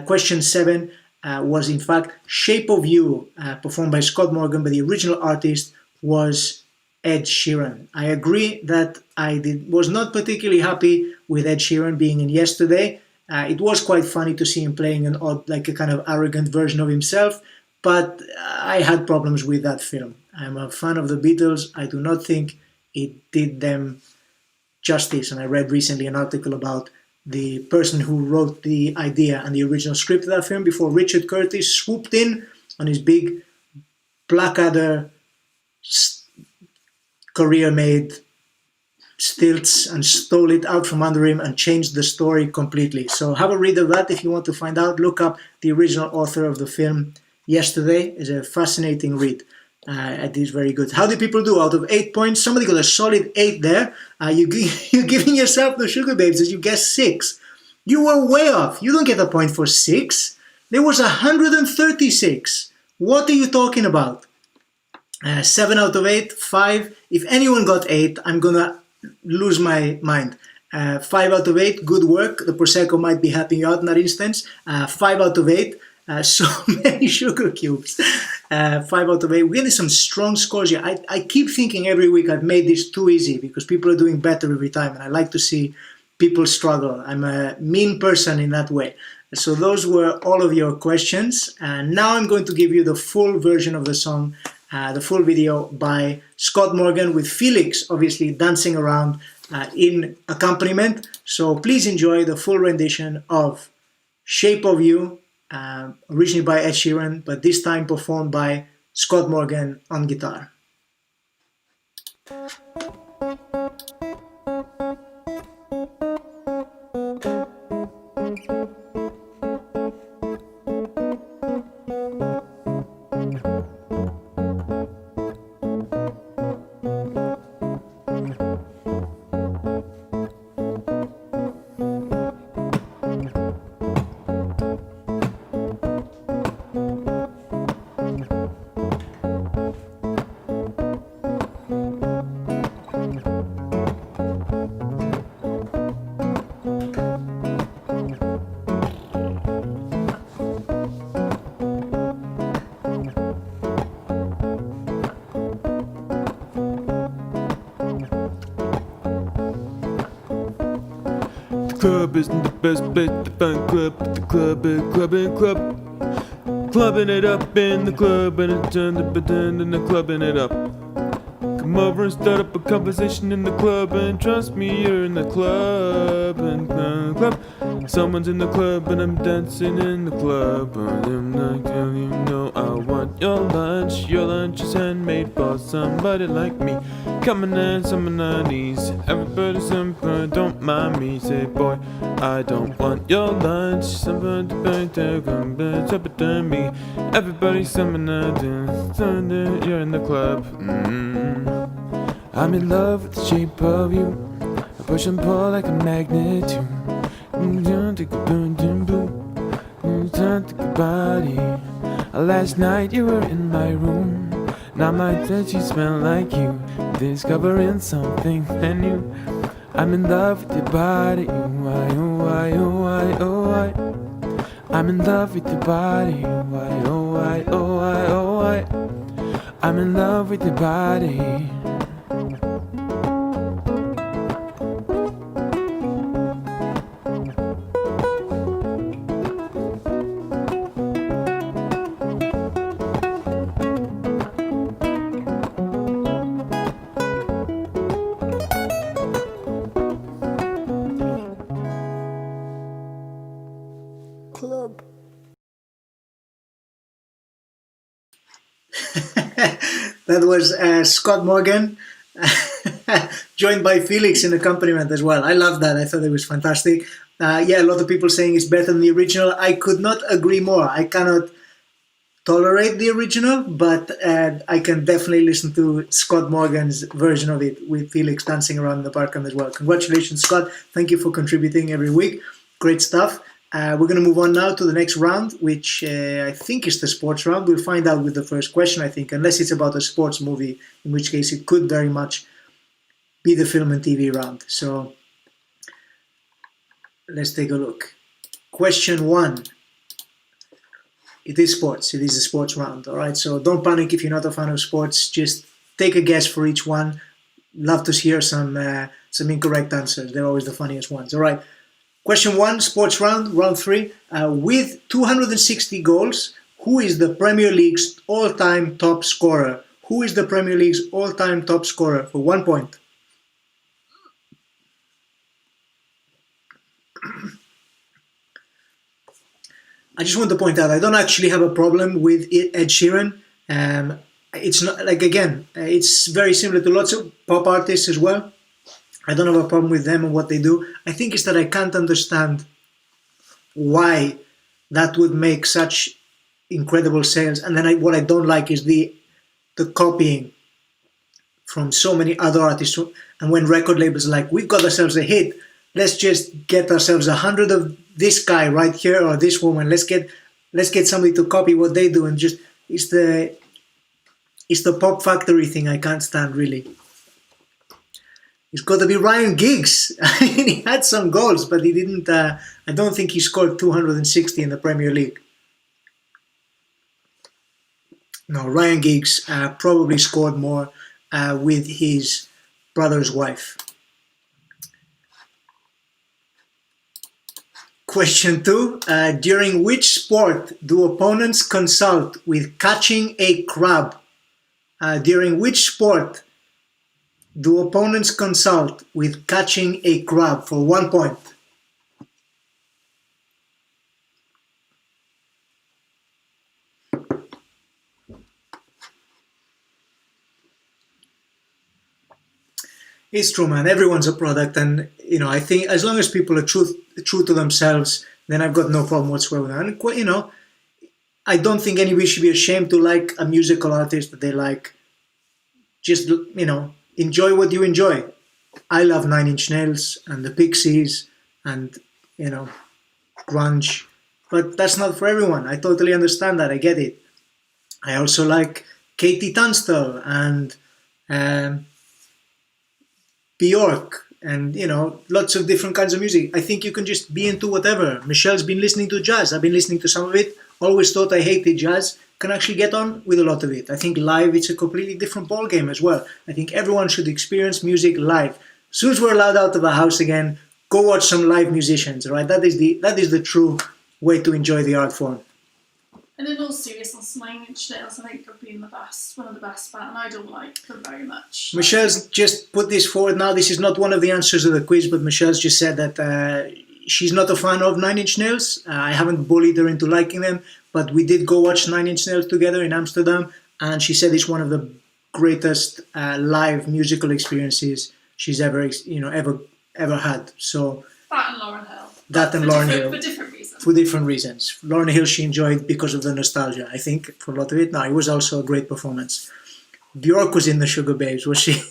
Question 7 was in fact Shape of You, performed by Scott Morgan, but the original artist was Ed Sheeran. I agree that I was not particularly happy with Ed Sheeran being in yesterday. It was quite funny to see him playing an odd, like a kind of arrogant version of himself, but I had problems with that film. I'm a fan of the Beatles. I do not think it did them justice, and I read recently an article about the person who wrote the idea and the original script of that film before Richard Curtis swooped in on his big Blackadder career-made stilts and stole it out from under him and changed the story completely. So have a read of that if you want to find out. Look up the original author of the film yesterday. It's a fascinating read. It is very good. How did people do? Out of 8 points, somebody got a solid 8 there. You're giving yourself the Sugar Babes as you guessed 6. You were way off. You don't get a point for 6. There was 136. What are you talking about? 7 out of 8, 5. If anyone got 8, I'm gonna lose my mind. 5 out of 8, good work. The Prosecco might be helping you out in that instance. 5 out of 8. So many sugar cubes. 5 out of 8. We're getting some strong scores here. I keep thinking every week I've made this too easy because people are doing better every time, and I like to see people struggle. I'm a mean person in that way. So those were all of your questions. And now I'm going to give you the full version of the song, the full video by Scott Morgan with Felix obviously dancing around in accompaniment. So please enjoy the full rendition of Shape of You, originally by Ed Sheeran, but this time performed by Scott Morgan on guitar. Club isn't the best place to find club, but the club is clubbing club. Clubbing it up in the club, and it's time to pretend in the clubbing it up. Come over and start up a conversation in the club, and trust me, you're in the club, and club. Someone's in the club, and I'm dancing in the club. And I'm like, you know I want your lunch. Your lunch is handmade for somebody like me. Coming in, some on knees. Everybody, somebody, don't mind me. Say, boy, I don't want your lunch. Somebody, come to me. Everybody, someone you're in the club. I'm in love with the shape of you. I push and pull like a magnet too. Take a boom, boom, boom. Take a body. Last night you were in my room. Now my touch smell like you, discovering something brand new. I'm in love with your body, why, oh why, oh why, oh why. I'm in love with your body, why, oh why, oh why, oh why. I'm in love with your body. Club. That was Scott Morgan, joined by Felix in accompaniment as well. I love that. I thought it was fantastic. Yeah, a lot of people saying it's better than the original. I could not agree more. I cannot tolerate the original, but I can definitely listen to Scott Morgan's version of it with Felix dancing around the park as well. Congratulations, Scott. Thank you for contributing every week. Great stuff. We're going to move on now to the next round, which I think is the sports round. We'll find out with the first question, I think, unless it's about a sports movie, in which case it could very much be the film and TV round. So let's take a look. Question 1. It is sports. It is a sports round, all right? So don't panic if you're not a fan of sports. Just take a guess for each one. Love to hear some incorrect answers. They're always the funniest ones, all right? Question 1, sports round, round 3. With 260 goals, who is the Premier League's all-time top scorer? Who is the Premier League's all-time top scorer for 1 point? I just want to point out, I don't actually have a problem with Ed Sheeran. It's not, like, again, it's very similar to lots of pop artists as well. I don't have a problem with them and what they do. I think it's that I can't understand why that would make such incredible sales. And then what I don't like is the copying from so many other artists. And when record labels are like, we've got ourselves a hit, let's just get ourselves 100 of this guy right here or this woman. Let's get somebody to copy what they do, and just it's the pop factory thing I can't stand, really. It's got to be Ryan Giggs. I mean, he had some goals, but he didn't. I don't think he scored 260 in the Premier League. No, Ryan Giggs probably scored more with his brother's wife. Question 2. During which sport do opponents consult with catching a crab? During which sport do opponents consult with catching a crab for 1 point? It's true, man. Everyone's a product, and I think as long as people are true to themselves, then I've got no problem whatsoever with that. And I don't think anybody should be ashamed to like a musical artist that they like. Just enjoy what you enjoy. I love Nine Inch Nails and the Pixies and grunge, but that's not for everyone. I totally understand that. I get it. I also like Katie Tunstall and Bjork and lots of different kinds of music. I think you can just be into whatever. Michelle's been listening to jazz. I've been listening to some of it. Always thought I hated jazz. Can actually get on with a lot of it. I think live it's a completely different ballgame as well. I think everyone should experience music live. As soon as we're allowed out of the house again, go watch some live musicians, right? That is the true way to enjoy the art form. And in all seriousness, 9 Inch Nails I think have been one of the best band, and I don't like them very much. Michelle's just put this forward now. This is not one of the answers of the quiz, but Michelle's just said that she's not a fan of 9 Inch Nails. I haven't bullied her into liking them, but we did go watch 9 Inch Nails together in Amsterdam, and she said it's one of the greatest live musical experiences she's ever had. So that and Lauryn Hill. That and Lauryn Hill. For different reasons. For different reasons. Lauryn Hill she enjoyed because of the nostalgia, I think, for a lot of it. No, it was also a great performance. Bjork was in the Sugar Babes, was she?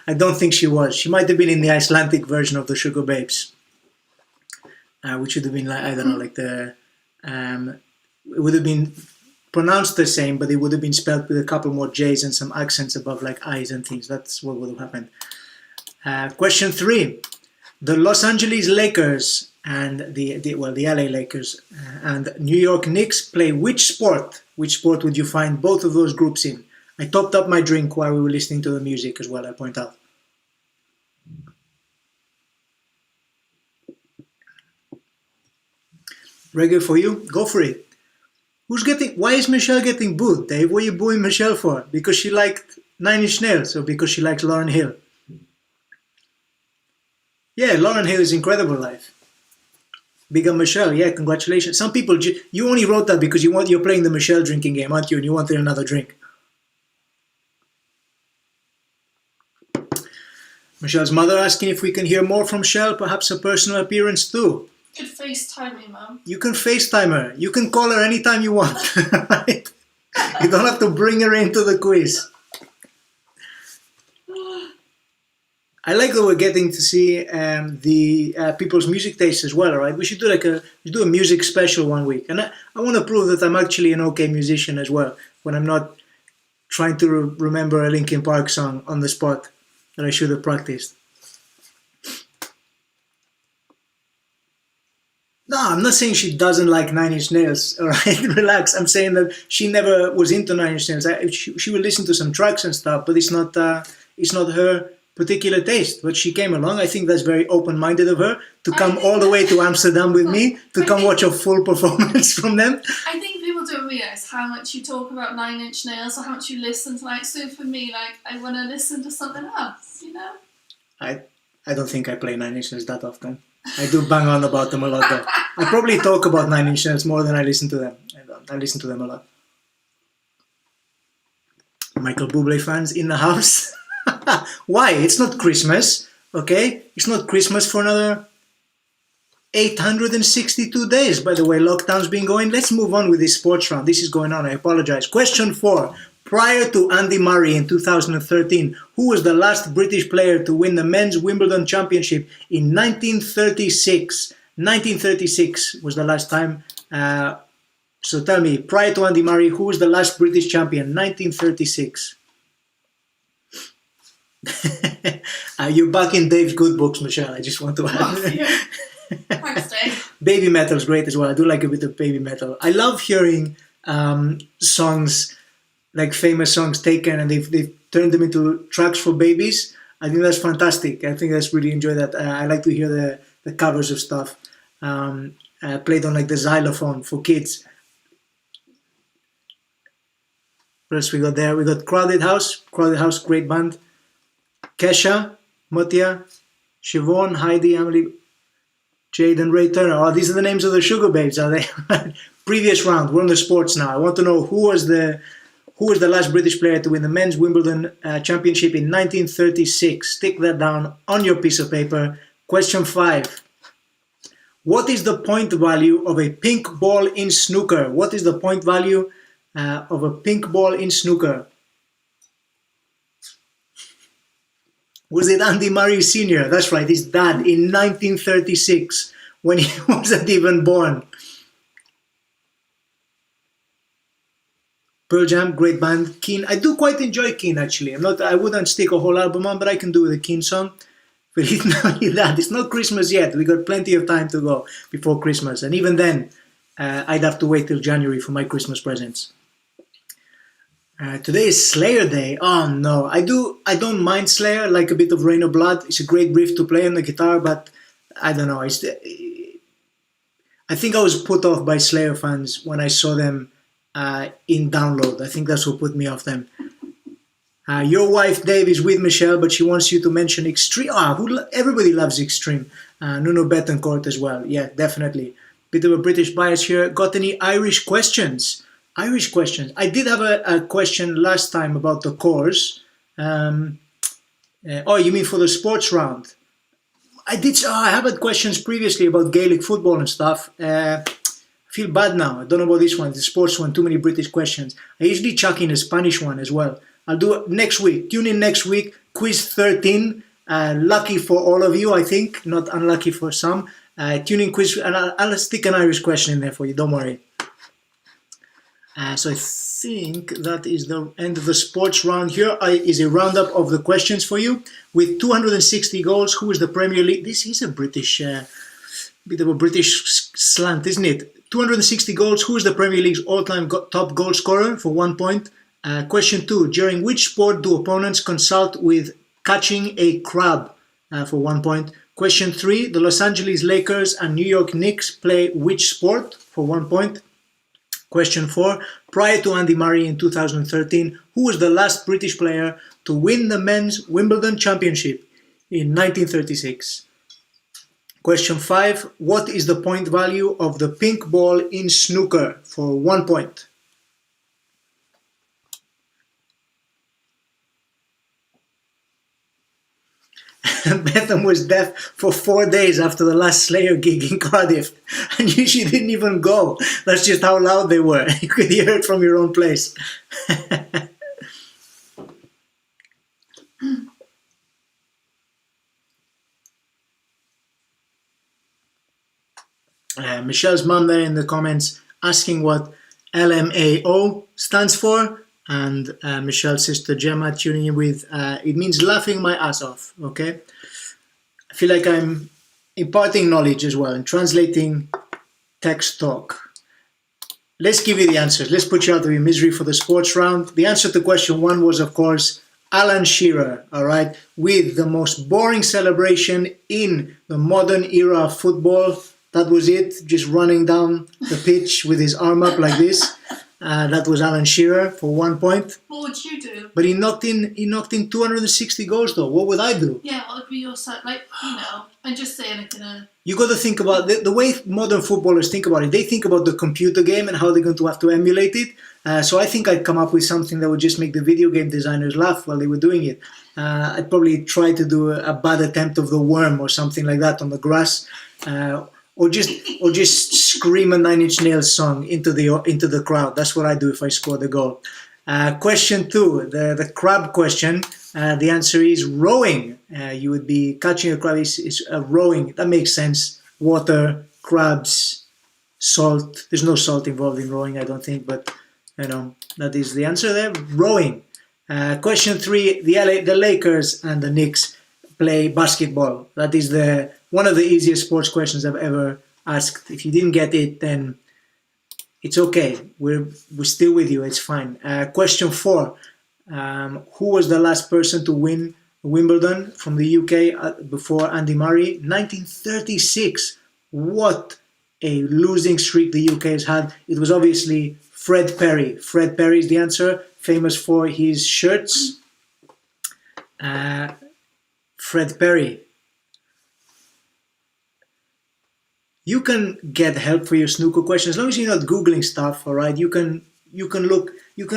I don't think she was. She might have been in the Icelandic version of the Sugar Babes, which would have been like, I don't know, like it would have been pronounced the same, but it would have been spelled with a couple more J's and some accents above, like I's and things. That's what would have happened. Question 3. The Los Angeles Lakers and the LA Lakers and New York Knicks play which sport? Which sport would you find both of those groups in? I topped up my drink while we were listening to the music as well, I point out. Regular for you? Go for it. Why is Michelle getting booed, Dave? What are you booing Michelle for? Because she liked Nine Inch Nails or because she likes Lauryn Hill? Yeah, Lauryn Hill is incredible live. Big up Michelle, yeah, congratulations. Some people, you only wrote that because you're playing the Michelle drinking game, aren't you? And you wanted another drink. Michelle's mother asking if we can hear more from Shell, perhaps a personal appearance too. You could FaceTime me, Mum. You can FaceTime her. You can call her anytime you want. Right? You don't have to bring her into the quiz. I like that we're getting to see the people's music taste as well, right? We should do a music special one week. And I want to prove that I'm actually an okay musician as well, when I'm not trying to remember a Linkin Park song on the spot that I should have practiced. No, I'm not saying she doesn't like Nine Inch Nails, all right? Relax. I'm saying that she never was into Nine Inch Nails. She would listen to some tracks and stuff, but it's not her particular taste. But she came along. I think that's very open-minded of her to come all the way to Amsterdam with me to come watch a full performance from them. I think people don't realise how much you talk about Nine Inch Nails or how much you listen to, so for me, I want to listen to something else, you know? I don't think I play Nine Inch Nails that often. I do bang on about them a lot though. I probably talk about Nine Inch Nails more than I listen to them. I listen to them a lot. Michael Bublé fans in the house. Why? It's not Christmas, okay? It's not Christmas for another 862 days. By the way, lockdown's been going. Let's move on with this sports round. This is going on. I apologize. Question 4. Prior to Andy Murray in 2013, who was the last British player to win the men's Wimbledon championship in 1936? 1936 was the last time. So tell me, prior to Andy Murray, who was the last British champion? 1936. You're back in Dave's good books, Michelle. I just want to add. Thanks, Dave. Baby metal is great as well. I do like a bit of baby metal. I love hearing songs, like famous songs taken, and they've turned them into tracks for babies. I think that's fantastic. I think that's really enjoy that. I like to hear the covers of stuff played on like the xylophone for kids. What else we got there? We got Crowded House, great band. Kesha, Motia, Siobhan, Heidi, Emily, Jade and Ray Turner. Oh, these are the names of the Sugar Babes, are they? Previous round, we're on the sports now. I want to know who was the last British player to win the men's Wimbledon championship in 1936. Stick that down on your piece of paper. Question 5. What is the point value of a pink ball in snooker? What is the point value of a pink ball in snooker? Was it Andy Murray Sr.? That's right, his dad in 1936 when he wasn't even born. Pearl Jam, great band. Keane, I do quite enjoy Keane actually. I wouldn't stick a whole album on, but I can do with a Keane song. But it's not only that, it's not Christmas yet. We got plenty of time to go before Christmas, and even then, I'd have to wait till January for my Christmas presents. Today is Slayer Day. Oh no, I don't mind Slayer. I like a bit of Rain of Blood. It's a great riff to play on the guitar, but I don't know. I think I was put off by Slayer fans when I saw them in Download. I think that's what put me off them. Your wife Dave is with Michelle, but she wants you to mention Extreme. Everybody loves Extreme. Nuno Betancourt as well. Yeah, definitely. Bit of a British bias here. Got any Irish questions? Irish questions. I did have a question last time about the course. You mean for the sports round? I have had questions previously about Gaelic football and stuff. I feel bad now. I don't know about this one, the sports one, too many British questions. I usually chuck in a Spanish one as well. I'll do it next week. Tune in next week. Quiz 13. Lucky for all of you, I think. Not unlucky for some. Tune in quiz, and I'll stick an Irish question in there for you. Don't worry. So I think that is the end of the sports round. Here is a roundup of the questions for you. With 260 goals, who is the Premier League? This is a British, bit of a British slant, isn't it? 260 goals, who is the Premier League's all-time top goal scorer for 1 point? Question 2, during which sport do opponents consult with catching a crab for 1 point? Question 3, the Los Angeles Lakers and New York Knicks play which sport for 1 point? Question 4, prior to Andy Murray in 2013, who was the last British player to win the men's Wimbledon championship in 1936? Question 5, what is the point value of the pink ball in snooker for 1 point? Betham was deaf for 4 days after the last Slayer gig in Cardiff, and she didn't even go. That's just how loud they were. You could hear it from your own place. Michelle's mom there in the comments asking what LMAO stands for. And Michelle's sister Gemma tuning in with, it means laughing my ass off, okay? I feel like I'm imparting knowledge as well and translating text talk. Let's give you the answers. Let's put you out of your misery for the sports round. The answer to question 1 was, of course, Alan Shearer, all right? With the most boring celebration in the modern era of football. That was it, just running down the pitch with his arm up like this. That was Alan Shearer for 1 point. What would you do? But he knocked in 260 goals though. What would I do? Yeah, what would be your side? Like, and just say anything. You got to think about the way modern footballers think about it. They think about the computer game and how they're going to have to emulate it. So I think I'd come up with something that would just make the video game designers laugh while they were doing it. I'd probably try to do a bad attempt of the worm or something like that on the grass. Or just scream a Nine Inch Nails song into the crowd. That's what I do if I score the goal. Question 2, the crab question. The answer is rowing. You would be catching a crab is rowing. That makes sense. Water, crabs, salt. There's no salt involved in rowing, I don't think, but that is the answer there. Rowing. Question 3, the Lakers and the Knicks play basketball. That is one of the easiest sports questions I've ever asked. If you didn't get it, then it's okay. We're still with you. It's fine. Question 4. Who was the last person to win Wimbledon from the UK before Andy Murray? 1936. What a losing streak the UK has had. It was obviously Fred Perry. Fred Perry is the answer. Famous for his shirts. Fred Perry. You can get help for your snooker questions as long as you're not Googling stuff, all right? You can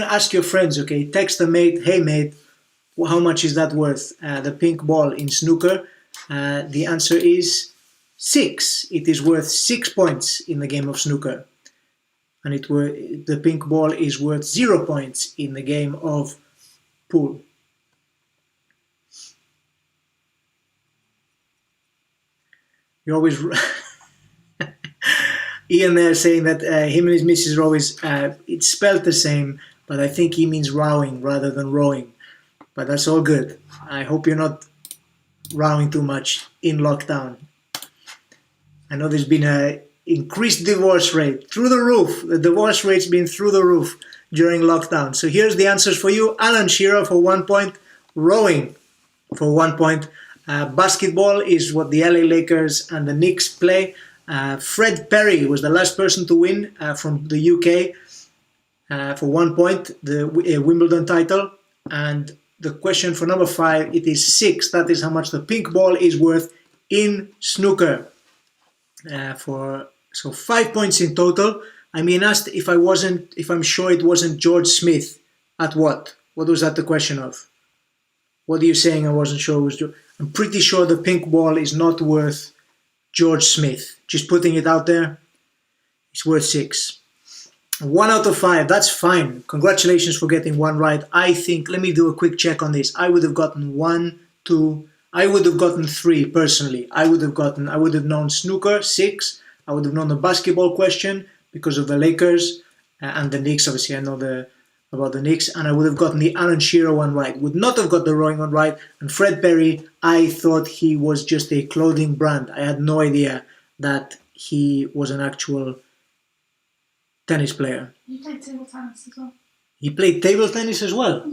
ask your friends, okay? Text a mate, hey mate, how much is that worth? The pink ball in snooker. The answer is 6. It is worth 6 points in the game of snooker. And the pink ball is worth 0 points in the game of pool. You're always... Ian there saying that him and his missus are always, it's spelled the same, but I think he means rowing rather than rowing. But that's all good. I hope you're not rowing too much in lockdown. I know there's been an increased divorce rate through the roof. The divorce rate's been through the roof during lockdown. So here's the answers for you. Alan Shearer for 1 point. Rowing for 1 point. Basketball is what the LA Lakers and the Knicks play. Fred Perry was the last person to win from the UK for 1 point, the Wimbledon title. And the question for number 5, it is 6. That is how much the pink ball is worth in snooker. So 5 points in total. I'm being asked if I'm sure it wasn't George Smith. At what? What was that the question of? What are you saying I wasn't sure it was George? I'm pretty sure the pink ball is not worth George Smith. Just putting it out there. It's worth 6. 1 out of 5. That's fine. Congratulations for getting 1 right. I think, let me do a quick check on this. I would have gotten 1, 2, I would have gotten 3 personally. I would have known snooker, 6. I would have known the basketball question because of the Lakers. and the KNICKS. Obviously, I know about the KNICKS, and I would have gotten the Alan Shearer one right. Would not have got the rowing one right. And Fred Perry, I thought he was just a clothing brand. I had no idea that he was an actual tennis player. You played table tennis as well. He played table tennis as well.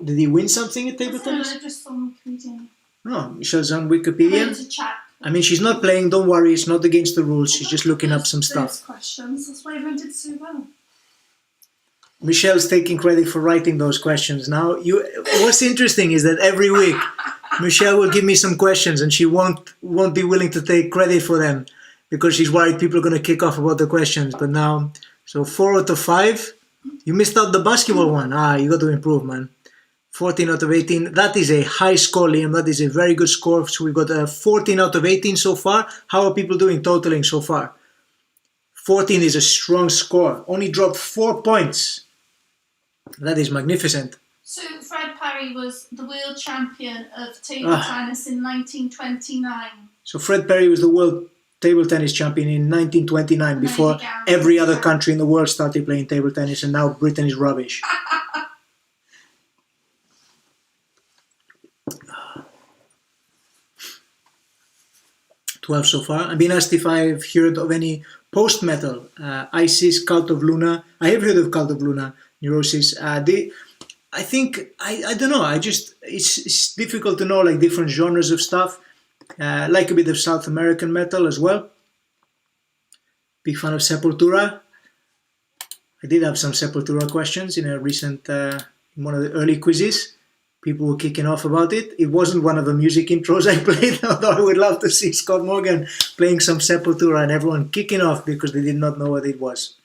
Did he win something at table tennis? No, just on Wikipedia. No, Michelle's on Wikipedia. Going to chat. I mean, she's not playing, don't worry, it's not against the rules, she's just looking up some Those stuff. questions, that's why everyone did so well. Michelle's taking credit for writing those questions. Now, what's interesting is that every week, Michelle will give me some questions and she won't be willing to take credit for them because she's worried people are going to kick off about the questions. But now, so 4 out of 5, you missed out the basketball one. You got to improve, man. 14 out of 18. That is a high score, Liam. That is a very good score. So we got 14 out of 18 so far. How are people doing totaling so far? 14 is a strong score. Only dropped 4 points. That is magnificent. So Fred Perry was the world champion of table tennis in 1929. So Fred Perry was the world table tennis champion in 1929 before every other country in the world started playing table tennis, and now Britain is rubbish. 12 so far. I've been asked if I've heard of any post-metal. ISIS, Cult of Luna. I have heard of Cult of Luna, Neurosis. I don't know. It's difficult to know like different genres of stuff. Like a bit of South American metal as well. Big fan of Sepultura. I did have some Sepultura questions in a recent, in one of the early quizzes. People were kicking off about it. It wasn't one of the music intros I played, although I would love to see Scott Morgan playing some Sepultura and everyone kicking off because they did not know what it was.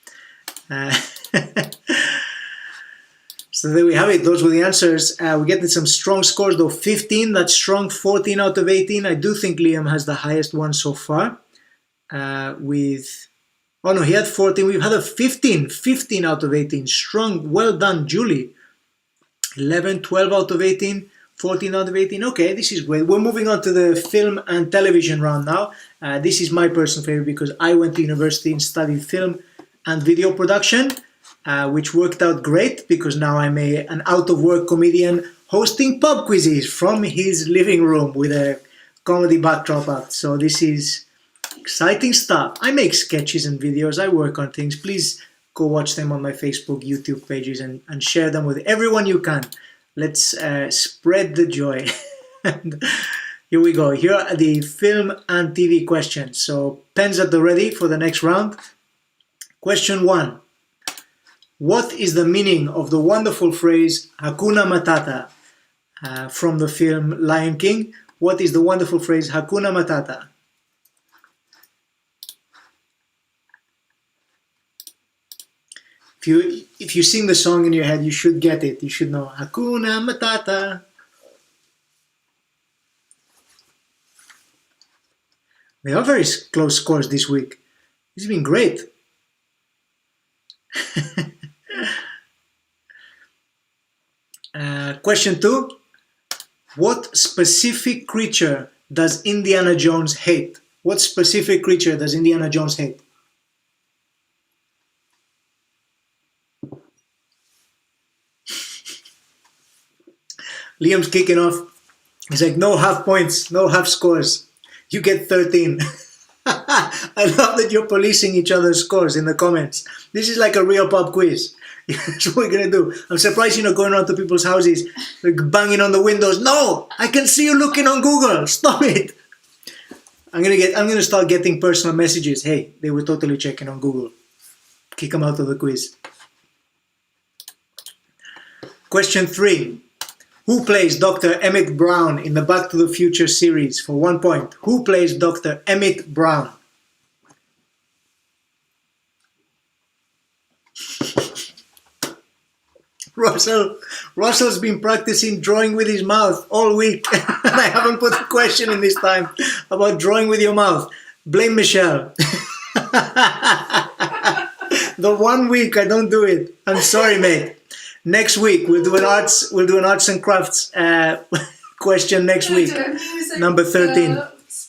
So there we have it. Those were the answers. We're getting some strong scores though. 15, that's strong. 14 out of 18. I do think Liam has the highest one so far. Oh no, he had 14. We've had a 15 out of 18. Strong. Well done, Julie. 11, 12 out of 18, 14 out of 18. Okay, this is great. We're moving on to the film and television round now. This is my personal favorite because I went to university and studied film and video production, which worked out great because now I'm an out-of-work comedian hosting pub quizzes from his living room with a comedy backdrop up. So this is exciting stuff. I make sketches and videos. I work on things. Please go watch them on my Facebook, YouTube pages and share them with everyone you can. Let's spread the joy. And here we go. Here are the film and TV questions. So pens at the ready for the next round. Question 1. What is the meaning of the wonderful phrase Hakuna Matata from the film Lion King? What is the wonderful phrase Hakuna Matata? If you sing the song in your head, you should get it. You should know Hakuna Matata. We are very close scores this week. This has been great. Question 2. What specific creature does Indiana Jones hate? What specific creature does Indiana Jones hate? Liam's kicking off. He's like, no half points, no half scores. You get 13. I love that you're policing each other's scores in the comments. This is like a real pub quiz. That's what we're going to do. I'm surprised you're not going around to people's houses, like banging on the windows. No, I can see you looking on Google. Stop it. I'm going to start getting personal messages. Hey, they were totally checking on Google. Kick them out of the quiz. Question 3. Who plays Dr. Emmett Brown in the Back to the Future series? For 1 point. Who plays Dr. Emmett Brown? Russell's been practicing drawing with his mouth all week. And I haven't put a question in this time about drawing with your mouth. Blame Michelle. The 1 week I don't do it. I'm sorry, mate. Next week we'll do an arts and crafts question next week. Number 13.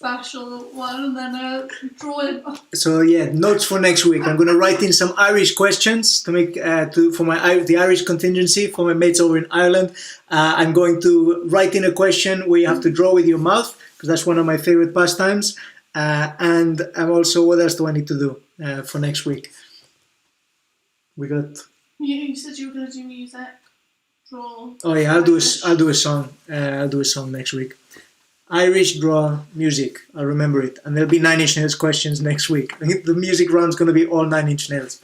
special one and then a drawing. So yeah, notes for next week. I'm going to write in some Irish questions to make for the Irish contingency for my mates over in Ireland. I'm going to write in a question where you have to draw with your mouth, because that's one of my favorite pastimes. And I'm also, what else do I need to do for next week? We got. You said you were going to do music. Draw. Oh yeah, I'll do a song. I'll do a song next week. Irish draw music. I'll remember it. And there'll be 9 Inch Nails questions next week. I think the music round's going to be all 9 Inch Nails.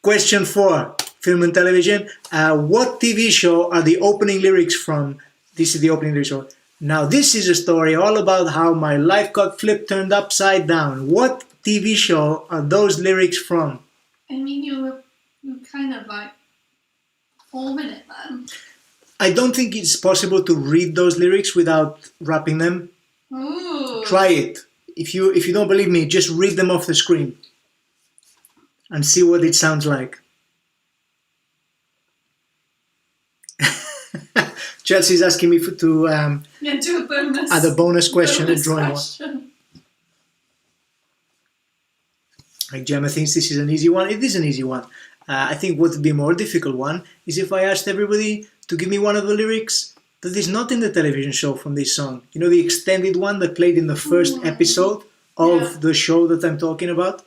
Question 4. Film and television. What TV show are the opening lyrics from? This is the opening lyrics show. Now this is a story all about how my life got flipped, turned upside down. What TV show are those lyrics from? I mean, you were kind of like 4 minutes then. I don't think it's possible to read those lyrics without rapping them. Ooh. Try it. If you don't believe me, just read them off the screen and see what it sounds like. Chelsea's asking me to do a bonus. add a bonus question, a drawing one. Like Gemma thinks this is an easy one. It is an easy one. I think what would be a more difficult one is if I asked everybody to give me one of the lyrics that is not in the television show from this song. You know, the extended one that played in the first episode of the show that I'm talking about?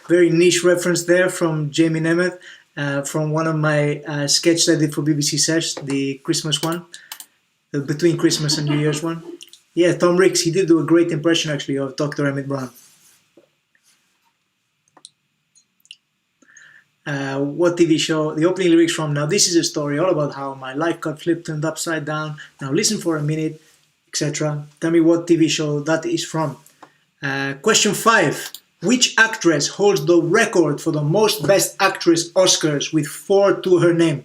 Very niche reference there from Jamie Nemeth, from one of my sketches I did for BBC Sesh, the Christmas one, the between Christmas and New Year's one. Yeah, Tom Ricks, he did do a great impression actually of Dr. Emmett Brown. What TV show? The opening lyrics from, now this is a story all about how my life got flipped, turned upside down. Now listen for a minute, etc. Tell me what TV show that is from. Question 5. Which actress holds the record for the most Best Actress Oscars with 4 to her name?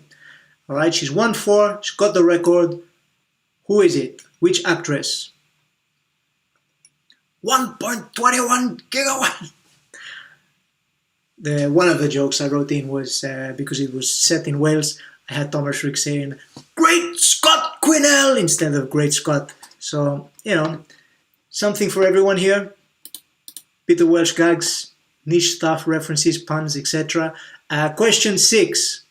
Alright, she's won 4, she's got the record. Who is it? Which actress? 1.21 gigawatt. One of the jokes I wrote in was, because it was set in Wales, I had Thomas Rick saying, Great Scott Quinnell, instead of Great Scott. So, you know, something for everyone here. Bit of Welsh gags, niche stuff, references, puns, etc. Question 6.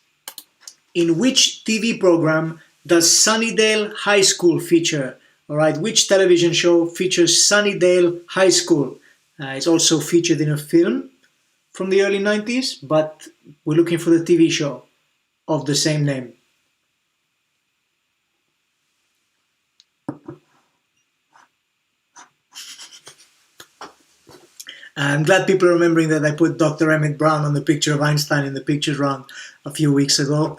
In which TV program does Sunnydale High School feature? Alright, which television show features Sunnydale High School? It's also featured in a film from the early 90s, but we're looking for the TV show of the same name. I'm glad people are remembering that I put Dr. Emmett Brown on the picture of Einstein in the pictures round a few weeks ago.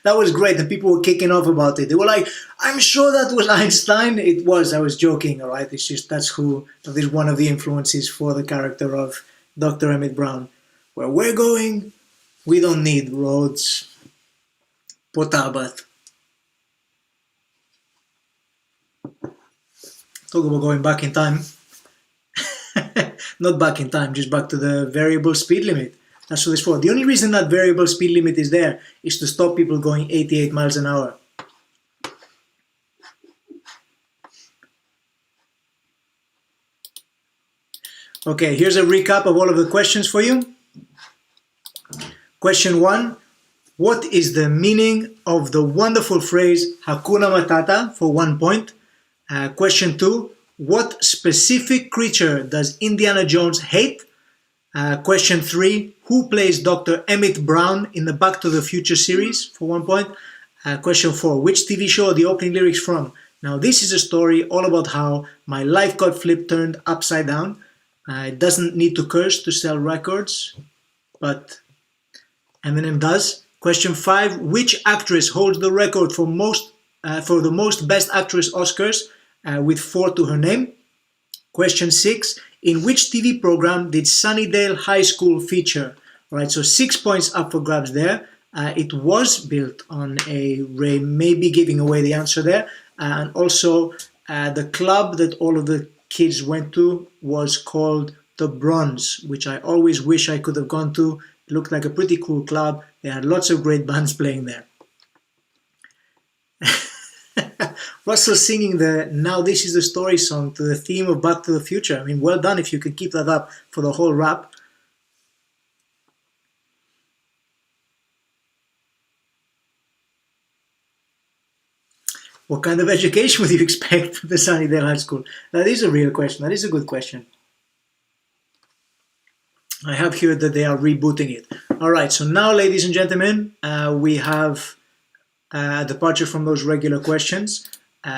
That was great, and people were kicking off about it. They were like, I'm sure that was Einstein. It was, I was joking, all right? It's just that is one of the influences for the character of Dr. Emmett Brown. Where we're going, we don't need roads. Potabat. Talk about going back in time. Not back in time, just back to the variable speed limit. That's what it's for. The only reason that variable speed limit is there is to stop people going 88 miles an hour. Okay, here's a recap of all of the questions for you. Question 1. What is the meaning of the wonderful phrase Hakuna Matata for 1 point? Question 2. What specific creature does Indiana Jones hate? Question 3. Who plays Dr. Emmett Brown in the Back to the Future series for 1 point? Question 4. Which TV show are the opening lyrics from? Now this is a story all about how my life got flipped, turned upside down. It doesn't need to curse to sell records, but Eminem does. Question 5. Which actress holds the record for the most Best Actress Oscars with 4 to her name? Question 6. In which TV program did Sunnydale High School feature? All right, so 6 points up for grabs there. It was built on a Ray maybe giving away the answer there. And also the club that all of the kids went to was called the Bronze, which I always wish I could have gone to. It looked like a pretty cool club. They had lots of great bands playing there. Russell singing the Now This Is the Story song to the theme of Back to the Future. I mean, well done if you could keep that up for the whole rap. What kind of education would you expect at the Sunnydale High School? That is a real question. That is a good question. I have heard that they are rebooting it. All right, so now, ladies and gentlemen, we have a departure from those regular questions.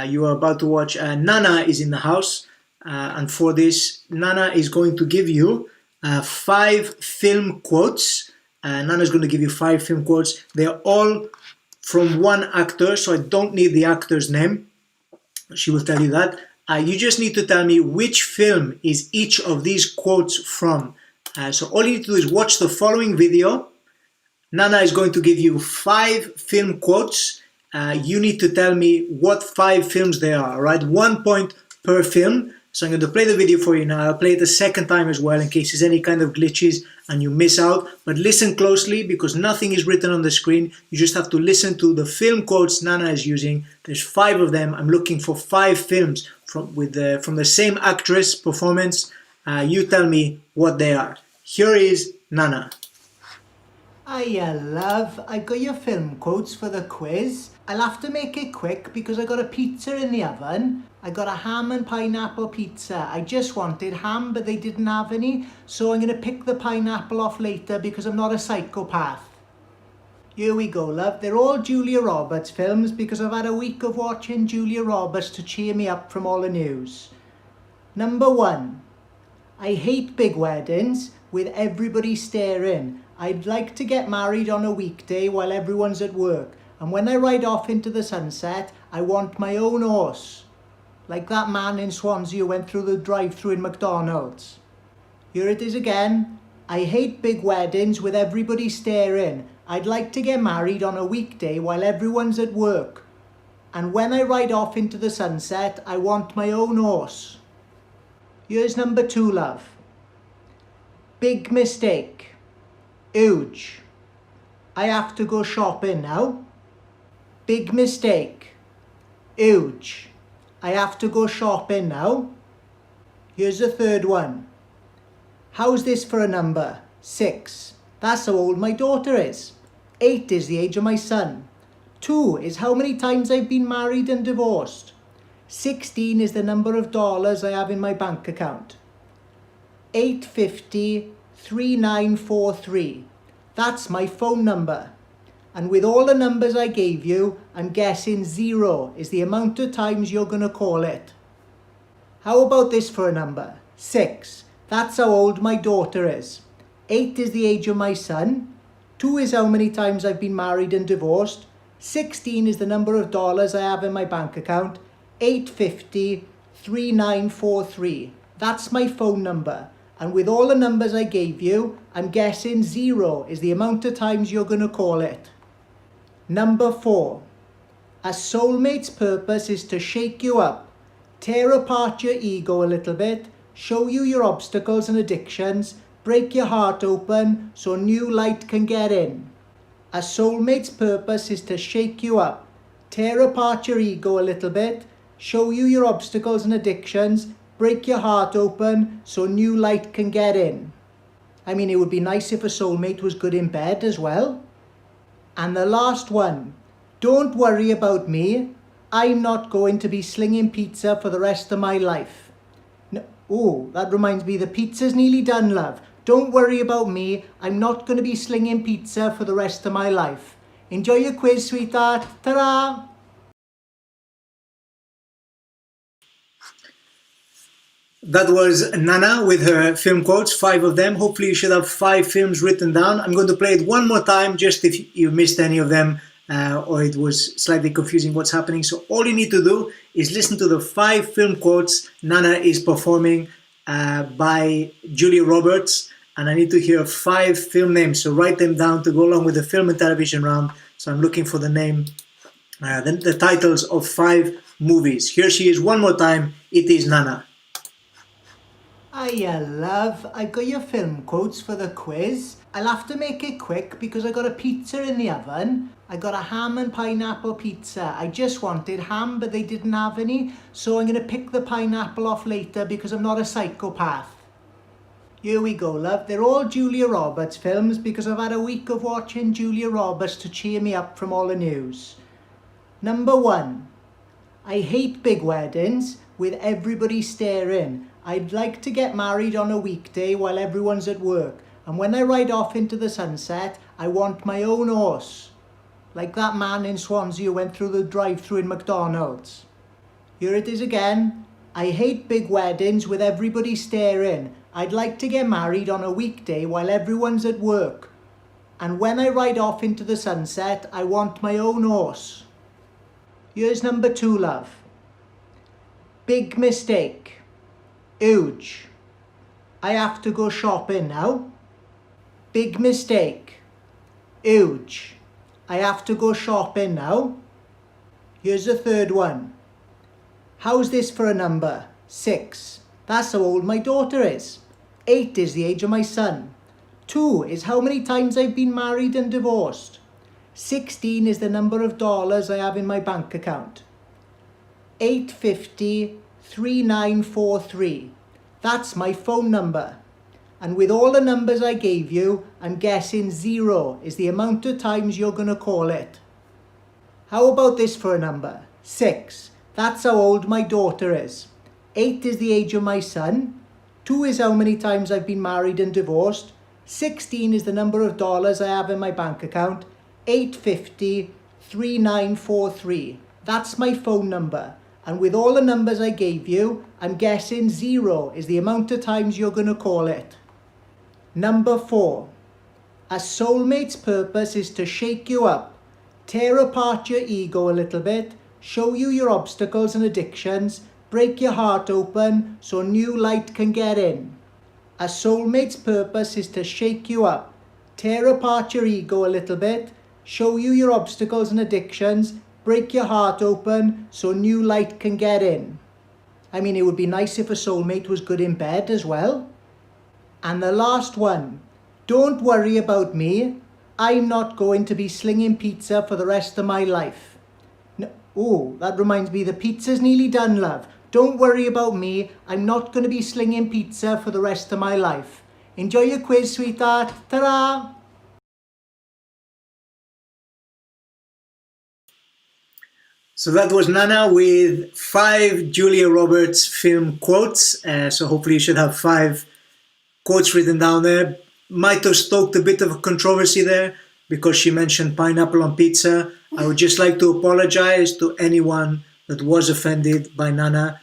You are about to watch Nana is in the house. And for this, Nana is going to give you 5 film quotes. Nana is going to give you 5 film quotes. They're all from one actor, so I don't need the actor's name. She will tell you that. You just need to tell me which film is each of these quotes from. So all you need to do is watch the following video. Nana is going to give you 5 film quotes. You need to tell me what 5 films they are, all right? 1 point per film. So I'm going to play the video for you now. I'll play it a second time as well in case there's any kind of glitches and you miss out. But listen closely because nothing is written on the screen. You just have to listen to the film quotes Nana is using. There's 5 of them. I'm looking for 5 films from the same actress performance. You tell me what they are. Here is Nana. Hiya, love. I got your film quotes for the quiz. I'll have to make it quick because I got a pizza in the oven. I got a ham and pineapple pizza. I just wanted ham, but they didn't have any, so I'm going to pick the pineapple off later because I'm not a psychopath. Here we go, love. They're all Julia Roberts films because I've had a week of watching Julia Roberts to cheer me up from all the news. Number 1. I hate big weddings with everybody staring. I'd like to get married on a weekday while everyone's at work. And when I ride off into the sunset, I want my own horse. Like that man in Swansea who went through the drive-thru in McDonald's. Here it is again. I hate big weddings with everybody staring. I'd like to get married on a weekday while everyone's at work. And when I ride off into the sunset, I want my own horse. Here's number 2, love. Big mistake. Huge. I have to go shopping now. Big mistake. Huge. I have to go shopping now. Here's the 3rd one. How's this for a number? 6. That's how old my daughter is. 8 is the age of my son. 2 is how many times I've been married and divorced. 16 is the number of dollars I have in my bank account. 850-3943. That's my phone number. And with all the numbers I gave you, I'm guessing 0 is the amount of times you're going to call it. How about this for a number? 6. That's how old my daughter is. 8 is the age of my son. 2 is how many times I've been married and divorced. 16 is the number of dollars I have in my bank account. 850-3943. That's my phone number. And with all the numbers I gave you, I'm guessing 0 is the amount of times you're going to call it. Number 4. A soulmate's purpose is to shake you up, tear apart your ego a little bit, show you your obstacles and addictions, break your heart open so new light can get in. A soulmate's purpose is to shake you up, tear apart your ego a little bit, show you your obstacles and addictions, break your heart open so new light can get in. I mean, it would be nice if a soulmate was good in bed as well. And the last one, don't worry about me. I'm not going to be slinging pizza for the rest of my life. No, oh, that reminds me, the pizza's nearly done, love. Don't worry about me. I'm not going to be slinging pizza for the rest of my life. Enjoy your quiz, sweetheart. Ta-da! That was Nana with her film quotes, 5 of them. Hopefully you should have 5 films written down. I'm going to play it one more time, just if you missed any of them or it was slightly confusing what's happening. So all you need to do is listen to the 5 film quotes Nana is performing by Julia Roberts. And I need to hear 5 film names, so write them down to go along with the film and television round. So I'm looking for the name, the titles of 5 movies. Here she is one more time. It is Nana. Hiya, love. I got your film quotes for the quiz. I'll have to make it quick because I got a pizza in the oven. I got a ham and pineapple pizza. I just wanted ham, but they didn't have any, so I'm going to pick the pineapple off later because I'm not a psychopath. Here we go, love. They're all Julia Roberts films because I've had a week of watching Julia Roberts to cheer me up from all the news. Number 1. I hate big weddings with everybody staring. I'd like to get married on a weekday while everyone's at work. And when I ride off into the sunset, I want my own horse. Like that man in Swansea who went through the drive-thru in McDonald's. Here it is again. I hate big weddings with everybody staring. I'd like to get married on a weekday while everyone's at work. And when I ride off into the sunset, I want my own horse. Here's number 2, love. Big mistake. Huge. I have to go shopping now. Big mistake. Huge. I have to go shopping now. Here's the third one. How's this for a number? 6. That's how old my daughter is. 8 is the age of my son. 2 is how many times I've been married and divorced. 16 is the number of dollars I have in my bank account. 850 3943. That's my phone number. And with all the numbers I gave you, I'm guessing 0 is the amount of times you're going to call it. How about this for a number? 6. That's how old my daughter is. 8 is the age of my son. 2 is how many times I've been married and divorced. 16 is the number of dollars I have in my bank account. 850 3943. That's my phone number. And with all the numbers I gave you, I'm guessing 0 is the amount of times you're going to call it. Number 4. A soulmate's purpose is to shake you up, tear apart your ego a little bit, show you your obstacles and addictions, break your heart open so new light can get in. A soulmate's purpose is to shake you up, tear apart your ego a little bit, show you your obstacles and addictions, break your heart open so new light can get in. I mean, it would be nice if a soulmate was good in bed as well. And the last one. Don't worry about me. I'm not going to be slinging pizza for the rest of my life. No, oh, that reminds me, the pizza's nearly done, love. Don't worry about me. I'm not going to be slinging pizza for the rest of my life. Enjoy your quiz, sweetheart. Ta-da! So that was Nana with 5 Julia Roberts film quotes. So hopefully you should have 5 quotes written down there. Might have stoked a bit of a controversy there because she mentioned pineapple on pizza. I would just like to apologize to anyone that was offended by Nana.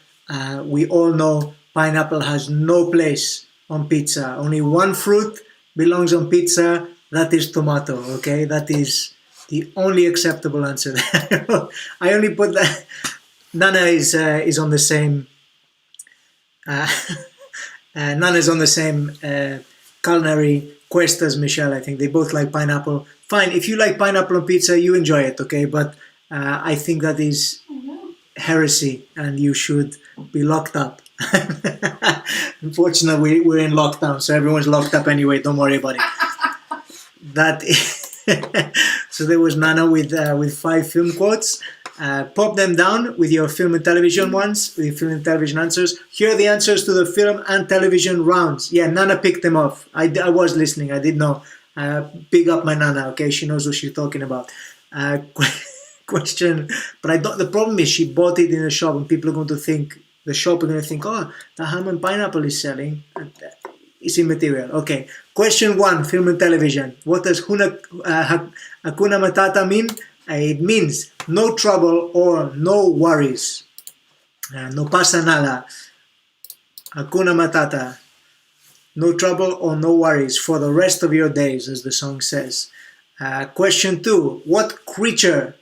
We all know pineapple has no place on pizza. Only one fruit belongs on pizza. That is tomato, okay? That is the only acceptable answer. I only put that. Nana is on the same. Nana's on the same culinary quest as Michelle. I think they both like pineapple. Fine, if you like pineapple on pizza, you enjoy it, okay? But I think that is heresy, and you should be locked up. Unfortunately, we're in lockdown, so everyone's locked up anyway. Don't worry about it. That is. So there was Nana with 5 film quotes. Pop them down with your film and television ones, with your film and television answers. Here are the answers to the film and television rounds. Yeah, Nana picked them off. I was listening. I did know. Big up my Nana. Okay, she knows what she's talking about. Question, but the problem is she bought it in a shop, and people are going to think, the shop are going to think, oh, the ham and pineapple is selling. It's immaterial. Okay. Question 1, film and television. What does Hakuna Matata mean? It means no trouble or no worries. No pasa nada. Hakuna Matata. No trouble or no worries for the rest of your days, as the song says. Question 2. What creature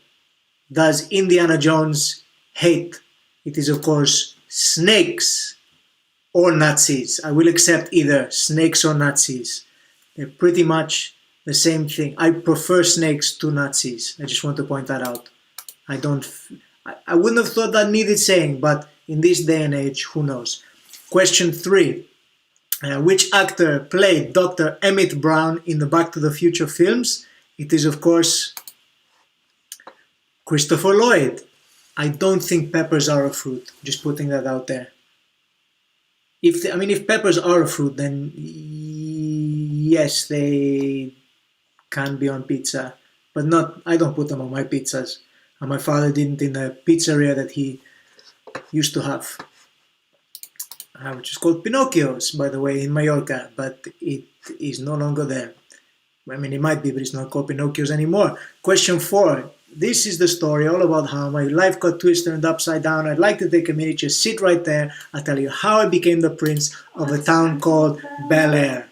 does Indiana Jones hate? It is, of course, snakes or Nazis. I will accept either snakes or Nazis. They're pretty much the same thing. I prefer snakes to Nazis. I just want to point that out. I wouldn't have thought that needed saying, but in this day and age, who knows? Question 3. Which actor played Dr. Emmett Brown in the Back to the Future films? It is, of course, Christopher Lloyd. I don't think peppers are a fruit. Just putting that out there. If peppers are a fruit, then yes, they can be on pizza, but not. I don't put them on my pizzas, and my father didn't in the pizzeria that he used to have, which is called Pinocchio's, by the way, in Mallorca, but it is no longer there. I mean, it might be, but it's not called Pinocchio's anymore. Question 4. This is the story all about how my life got twisted and upside down. I'd like to take a minute, just sit right there. I'll tell you how I became the prince of a town called Bel Air.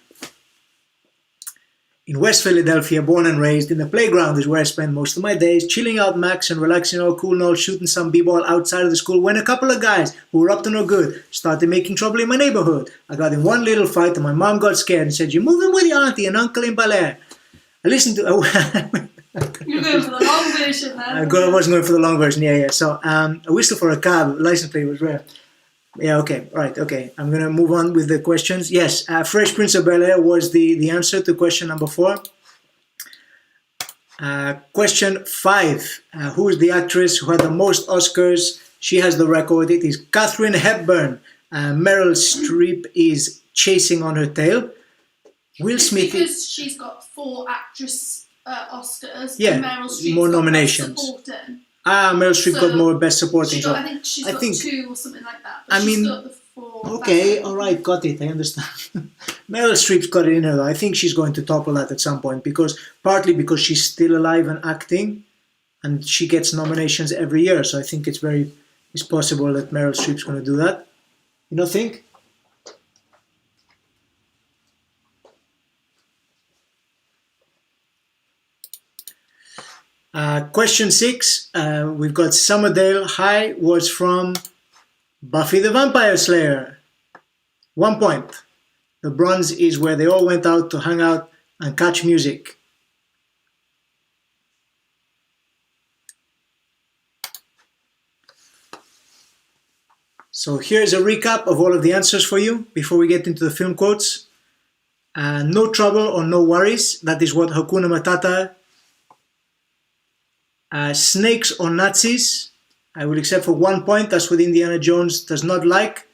In West Philadelphia, born and raised, in the playground is where I spent most of my days, chilling out max and relaxing all cool and all, shooting some b-ball outside of the school, when a couple of guys who were up to no good started making trouble in my neighborhood. I got in one little fight and my mom got scared and said, "You're moving with your auntie and uncle in Bel Air." I listened to... You're going for the long version then. I wasn't going for the long version, yeah. So, a whistle for a cab, license plate was rare. Yeah, okay, right, okay. I'm going to move on with the questions. Yes, Fresh Prince of Bel-Air was the answer to question number 4. Question 5. Who is the actress who had the most Oscars? She has the record. It is Katharine Hepburn. Meryl Streep is chasing on her tail. Will Smith... because she's got 4 actress Oscars. Yeah, and Meryl Streep's more got nominations. Best Supporting. Meryl Streep got more Best Supporting. I think she's got 2 or something like that. But she's got the 4. Okay, alright, got it, I understand. Meryl Streep's got it in her though. I think she's going to topple that at some point, partly because she's still alive and acting, and she gets nominations every year, so I think it's possible that Meryl Streep's going to do that. You don't think? Question 6, we've got Summerdale High was from Buffy the Vampire Slayer. 1 point. The bronze is where they all went out to hang out and catch music. So here's a recap of all of the answers for you before we get into the film quotes. No trouble or no worries, that is what Hakuna Matata. Snakes or Nazis, I will accept for 1 point. That's what Indiana Jones does not like.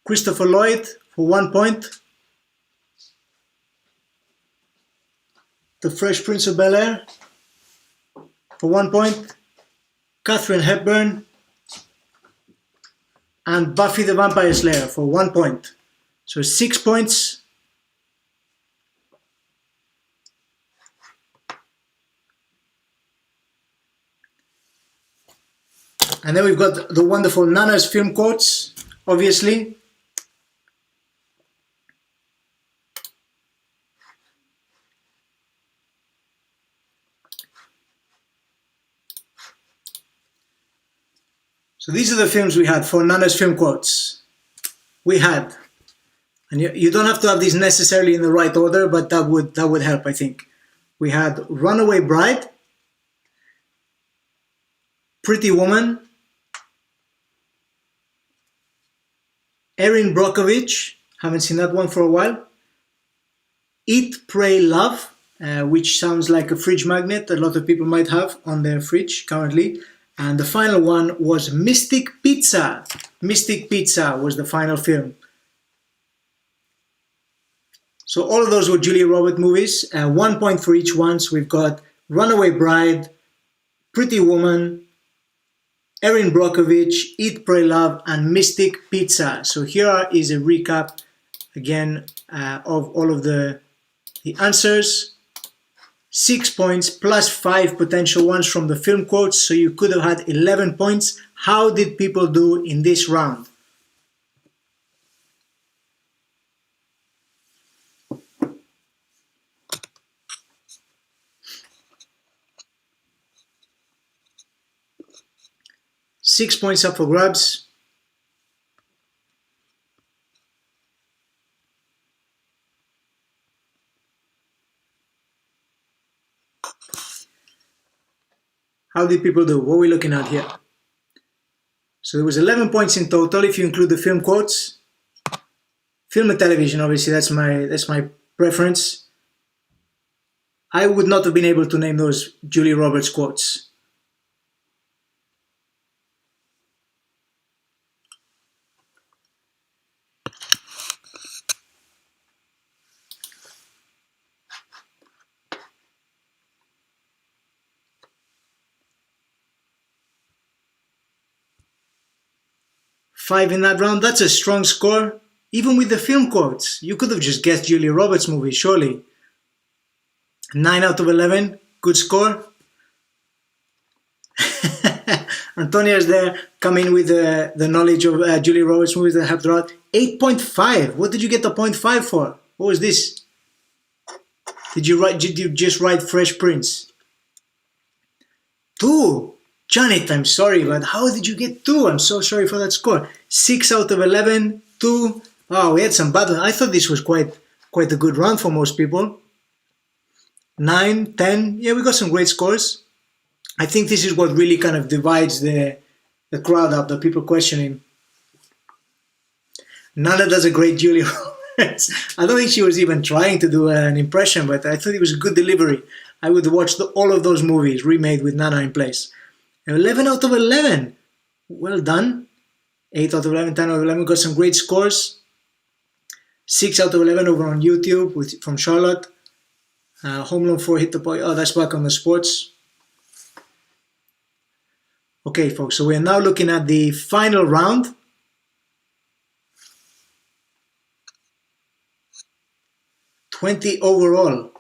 Christopher Lloyd for 1 point. The Fresh Prince of Bel Air for 1 point. Katharine Hepburn and Buffy the Vampire Slayer for 1 point. So 6 points. And then we've got the wonderful Nana's film quotes, obviously. So these are the films we had for Nana's film quotes. We had, and you don't have to have these necessarily in the right order, but that would help, I think. We had Runaway Bride, Pretty Woman, Erin Brockovich, haven't seen that one for a while. Eat, Pray, Love, which sounds like a fridge magnet a lot of people might have on their fridge currently. And the final one was Mystic Pizza. Mystic Pizza was the final film. So all of those were Julia Roberts movies. 1 point for each one. So we've got Runaway Bride, Pretty Woman, Erin Brockovich, Eat, Pray, Love, and Mystic Pizza. So here is a recap again of all of the answers. 6 points plus 5 potential ones from the film quotes, so you could have had 11 points. How did people do in this round? Six points up for grabs. How did people do? What are we looking at here? So there was 11 points in total if you include the film quotes. Film and television, obviously, that's my preference. I would not have been able to name those Julia Roberts quotes. Five in that round, that's a strong score. Even with the film quotes, you could have just guessed Julia Roberts movie, surely. 9 out of 11, good score. Antonia's there, coming with the knowledge of Julia Roberts movies that have throughout. 8.5. What did you get the 0.5 for? What was this? Did you just write Fresh Prince? 2. Janet, I'm sorry, but how did you get 2? I'm so sorry for that score. 6 out of 11, 2. Oh, we had some bad ones. I thought this was quite a good round for most people. 9, 10. Yeah, we got some great scores. I think this is what really kind of divides the crowd up, the people questioning. Nana does a great Julia Roberts. I don't think she was even trying to do an impression, but I thought it was a good delivery. I would watch all of those movies remade with Nana in place. 11 out of 11. Well done. 8 out of 11, 10 out of 11. Got some great scores. 6 out of 11 over on YouTube from Charlotte. Home Alone 4 hit the point. Oh, that's back on the sports. Okay, folks, so we're now looking at the final round. $20 overall.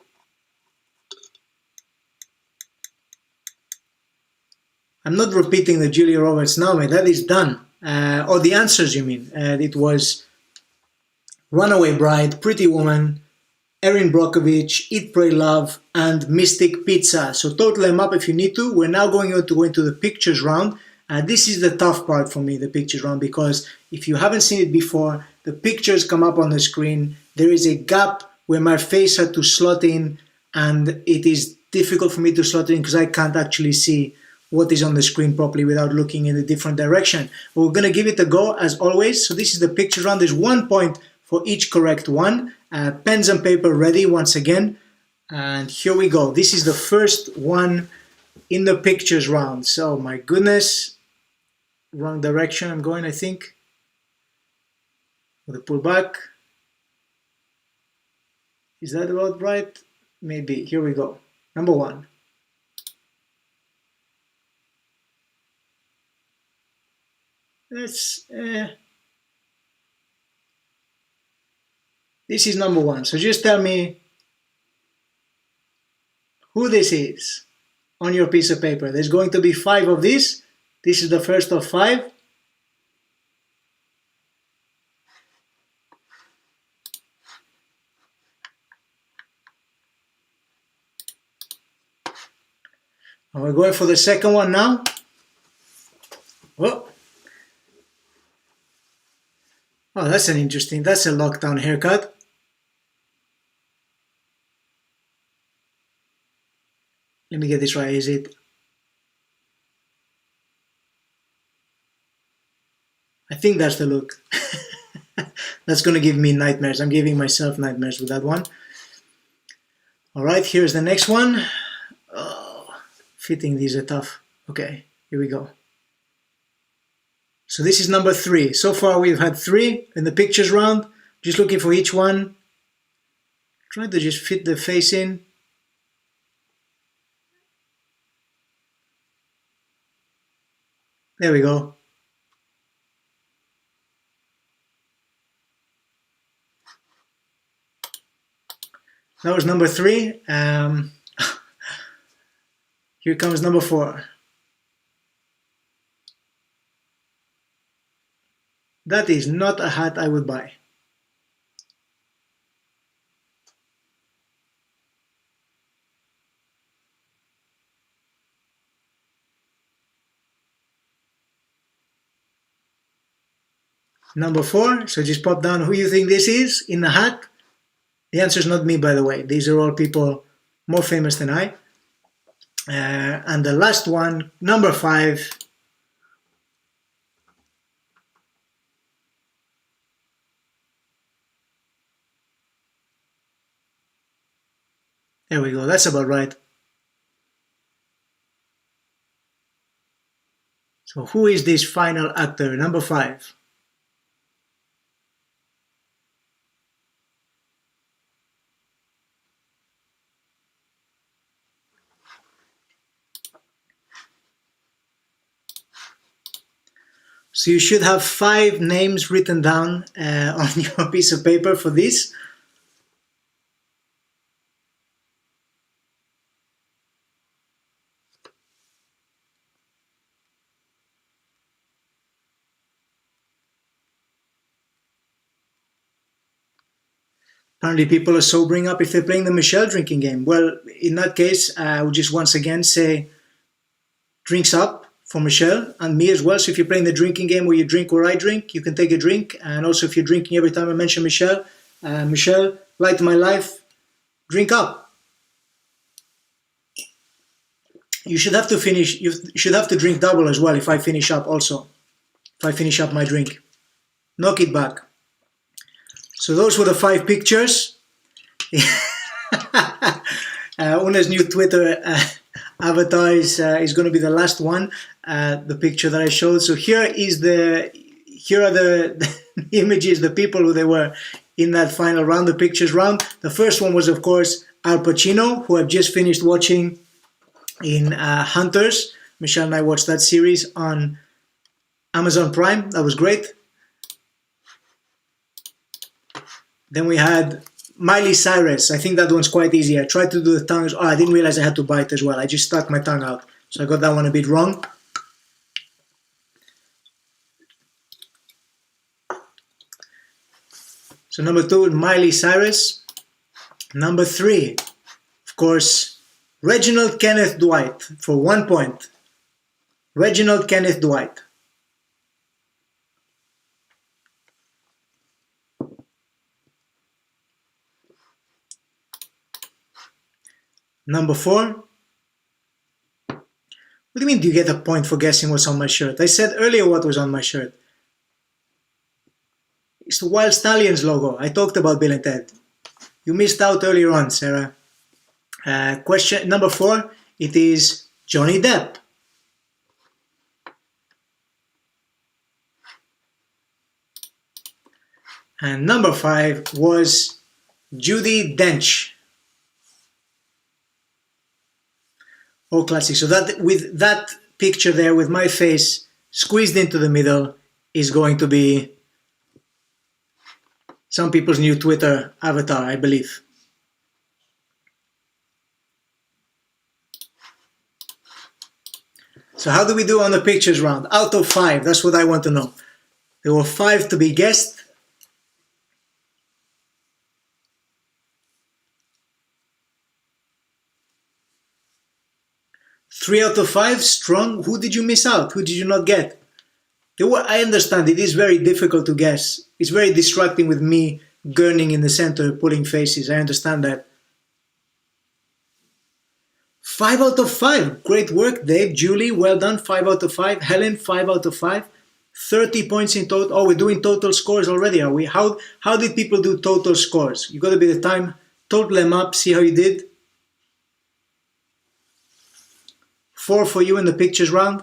I'm not repeating the Julia Roberts now, mate. That is done. Or the answers, you mean. It was Runaway Bride, Pretty Woman, Erin Brockovich, Eat, Pray, Love, and Mystic Pizza. So total them up if you need to. We're now going to go into the pictures round. This is the tough part for me, the pictures round, because if you haven't seen it before, the pictures come up on the screen. There is a gap where my face had to slot in, and it is difficult for me to slot in because I can't actually see what is on the screen properly without looking in a different direction. But we're going to give it a go as always. So this is the pictures round. There's 1 point for each correct one. Pens and paper ready once again. And here we go. This is the first one in the pictures round. So my goodness, wrong direction I'm going, I think. With a pull back. Is that about right? Maybe. Here we go. Number 1. This is number 1. So just tell me who this is on your piece of paper. There's going to be 5 of these. This is the first of 5. And we're going for the second one now. Oh, that's an interesting, that's a lockdown haircut. Let me get this right, is it? I think that's the look. That's going to give me nightmares. I'm giving myself nightmares with that one. Alright, here's the next one. Oh, fitting these are tough. Okay, here we go. So this is number 3. So far we've had 3 in the pictures round. Just looking for each one. Trying to just fit the face in. There we go. That was number 3. Here comes number 4. That is not a hat I would buy. Number 4, so just pop down who you think this is in the hat. The answer is not me, by the way. These are all people more famous than I. And the last one, number 5. There we go, that's about right. So who is this final actor? Number 5. So you should have 5 names written down on your piece of paper for this. Apparently people are sobering up if they're playing the Michelle drinking game. Well, in that case, I would just once again say drinks up for Michelle and me as well. So if you're playing the drinking game where you drink where I drink, you can take a drink. And also if you're drinking every time I mention Michelle, Michelle, light my life, drink up. You should have to finish, you should have to drink double as well if I finish up also. If I finish up my drink. Knock it back. So those were the 5 pictures. Una's new Twitter avatar is going to be the last one, the picture that I showed. So here are the images, the people who they were in that final round, the pictures round. The first one was, of course, Al Pacino, who I've just finished watching in Hunters. Michelle and I watched that series on Amazon Prime. That was great. Then we had Miley Cyrus. I think that one's quite easy. I tried to do the tongues. Oh, I didn't realize I had to bite as well. I just stuck my tongue out. So I got that one a bit wrong. So number 2, Miley Cyrus. Number 3, of course, Reginald Kenneth Dwight for 1 point. Reginald Kenneth Dwight. Number 4. What do you mean, do you get a point for guessing what's on my shirt? I said earlier what was on my shirt. It's the Wild Stallions logo. I talked about Bill and Ted. You missed out earlier on, Sarah. Question number 4. It is Johnny Depp. And number 5 was Judi Dench. All classic. So that with that picture there with my face squeezed into the middle is going to be some people's new Twitter avatar, I believe. So how do we do on the pictures round? Out of 5, that's what I want to know. There were 5 to be guessed. Three out of 5, strong. Who did you miss out? Who did you not get? I understand it is very difficult to guess. It's very distracting with me gurning in the center, pulling faces. I understand that. 5 out of 5. Great work, Dave. Julie, well done. 5 out of 5. Helen, 5 out of 5. 30 points in total. Oh, we're doing total scores already, are we? How did people do total scores? You got to be the time. Total them up. See how you did. 4 for you in the pictures round.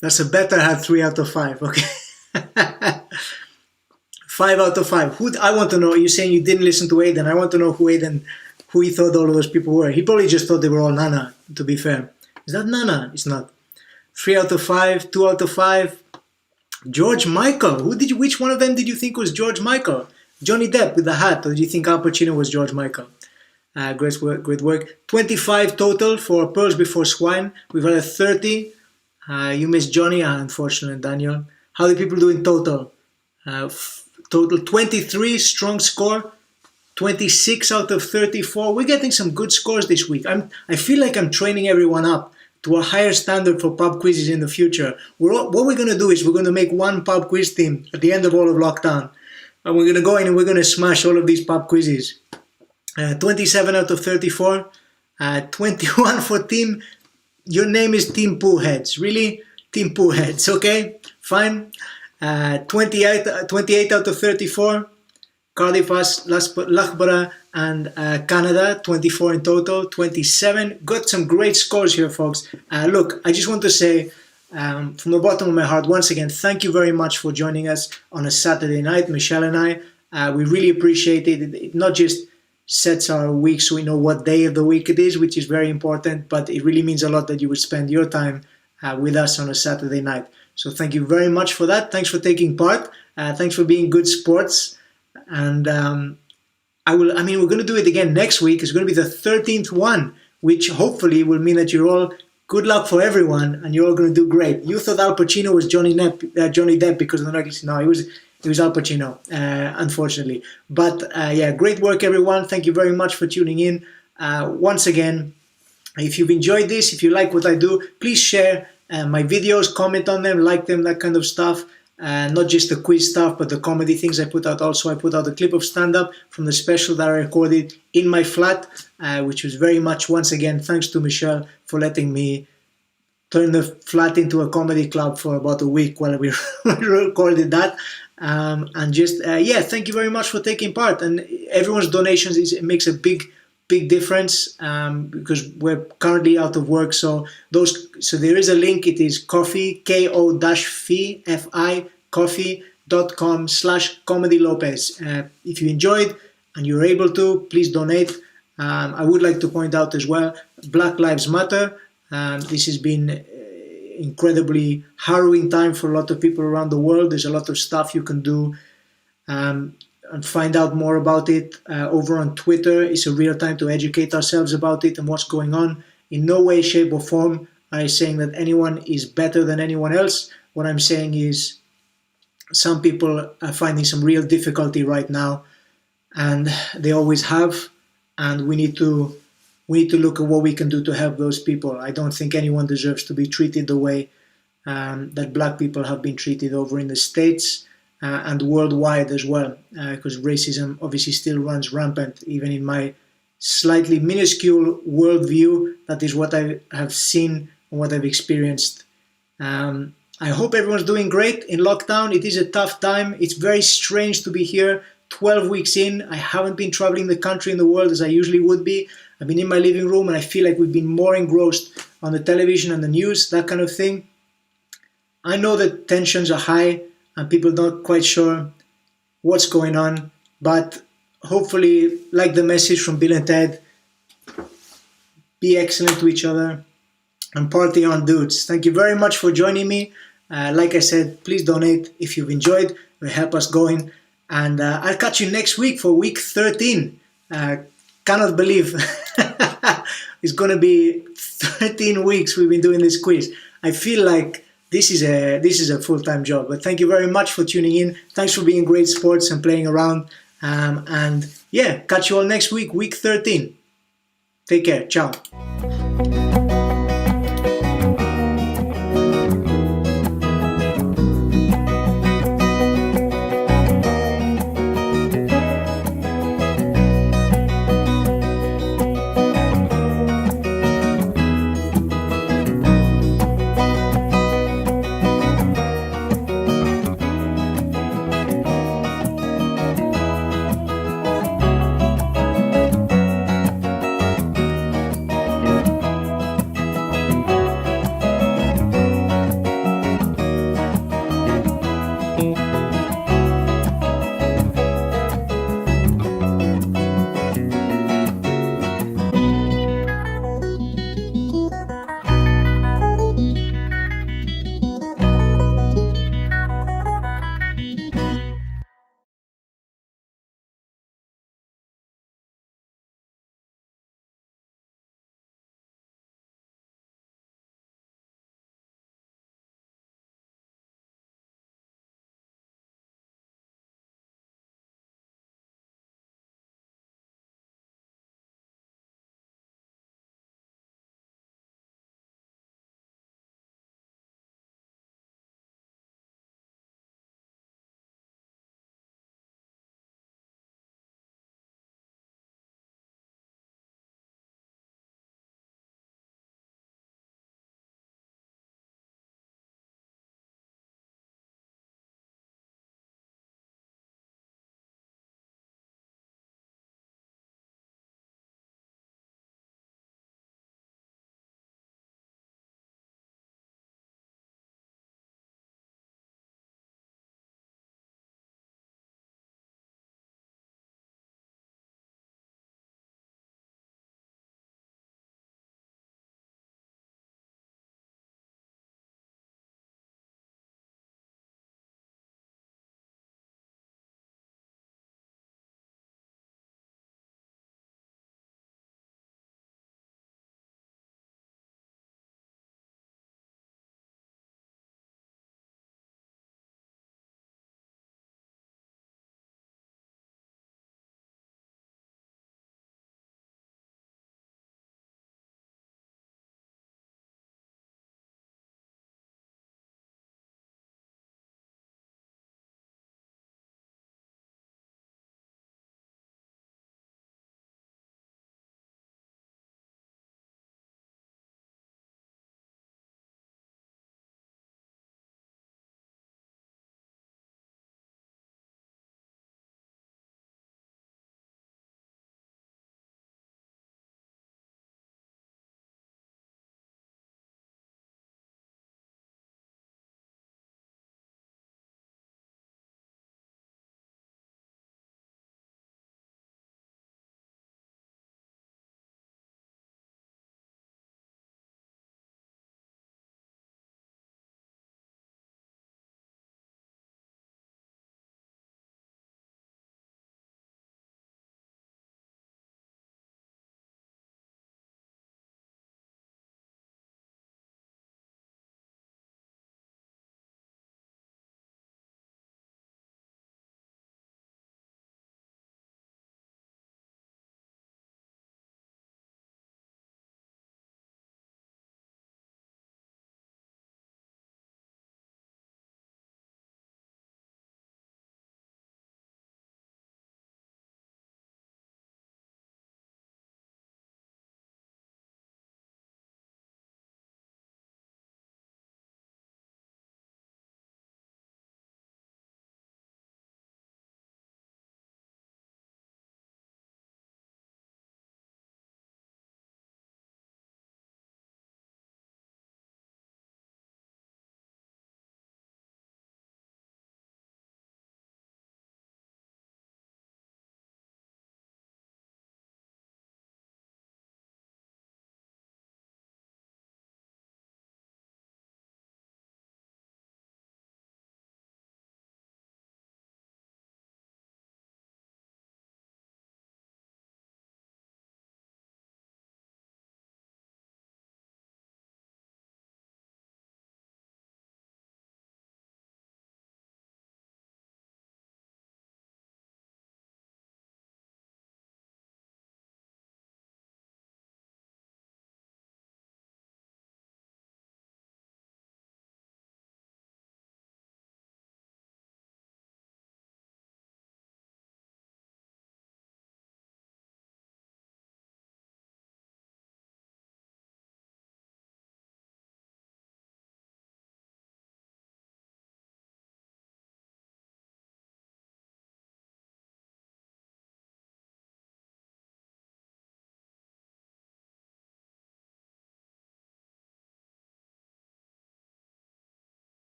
That's a better had 3 out of 5. Okay. 5 out of 5. I want to know. You're saying you didn't listen to Aiden. I want to know who he thought all of those people were. He probably just thought they were all Nana, to be fair. Is that Nana? It's not. 3 out of 5. 2 out of 5. George Michael. Which one of them did you think was George Michael? Johnny Depp with the hat, or did you think Al Pacino was George Michael? Great work. 25 total for Pearls Before Swine. We've had a 30. You missed Johnny, unfortunately, Daniel. How did people do in total? Total 23, strong score. 26 out of 34. We're getting some good scores this week. I feel like I'm training everyone up to a higher standard for pub quizzes in the future. What we're going to do is we're going to make one pub quiz team at the end of all of lockdown. And we're going to go in and we're going to smash all of these pub quizzes. 27 out of 34. 21 for Team. Your name is Team Pooh Heads. Really? Team Pooh Heads. Okay? Fine. 28 out of 34. Cardiff, Loughborough and Canada, 24 in total, 27. Got some great scores here, folks. Look, I just want to say from the bottom of my heart, once again, thank you very much for joining us on a Saturday night, Michelle and I. We really appreciate it. It not just sets our week so we know what day of the week it is, which is very important, but it really means a lot that you would spend your time with us on a Saturday night. So thank you very much for that. Thanks for taking part. Thanks for being good sports. And we're going to do it again next week. It's going to be the 13th one, which hopefully will mean that you're all, good luck for everyone, and you're all going to do great. You thought Al Pacino was Johnny Depp because of the necklace. No, it was Al Pacino, unfortunately. But yeah, great work, everyone. Thank you very much for tuning in. Once again, if you've enjoyed this, if you like what I do, please share my videos, comment on them, like them, that kind of stuff. Not just the quiz stuff, but the comedy things I put out also. I put out a clip of stand-up from the special that I recorded in my flat, which was very much, once again, thanks to Michelle for letting me turn the flat into a comedy club for about a week while we recorded that. And just, yeah, thank you very much for taking part. And everyone's donations, it makes a big difference because we're currently out of work. So there is a link. It is coffee, Ko-fi, F-I, coffee.com/ComedyLopez. If you enjoyed and you're able to, please donate. I would like to point out as well, Black Lives Matter. This has been incredibly harrowing time for a lot of people around the world. There's a lot of stuff you can do and find out more about it over on Twitter. It's a real time to educate ourselves about it and what's going on. In no way, shape or form am I saying that anyone is better than anyone else. What I'm saying is some people are finding some real difficulty right now, and they always have, and we need to look at what we can do to help those people. I don't think anyone deserves to be treated the way that black people have been treated over in the States. And worldwide as well, because racism obviously still runs rampant, even in my slightly minuscule worldview. That is what I have seen and what I've experienced. I hope everyone's doing great in lockdown. It is a tough time. It's very strange to be here 12 weeks in. I haven't been traveling the country and the world as I usually would be. I've been in my living room and I feel like we've been more engrossed on the television and the news, that kind of thing. I know that tensions are high and people not quite sure what's going on, but hopefully, like the message from Bill and Ted, be excellent to each other and party on, dudes. Thank you very much for joining me. Like I said, please donate if you've enjoyed. It will help us going. And I'll catch you next week for week 13. Cannot believe it's going to be 13 weeks we've been doing this quiz. I feel like this is a full-time job, but thank you very much for tuning in. Thanks for being great sports and playing around. And yeah, catch you all next week, week 13. Take care. Ciao.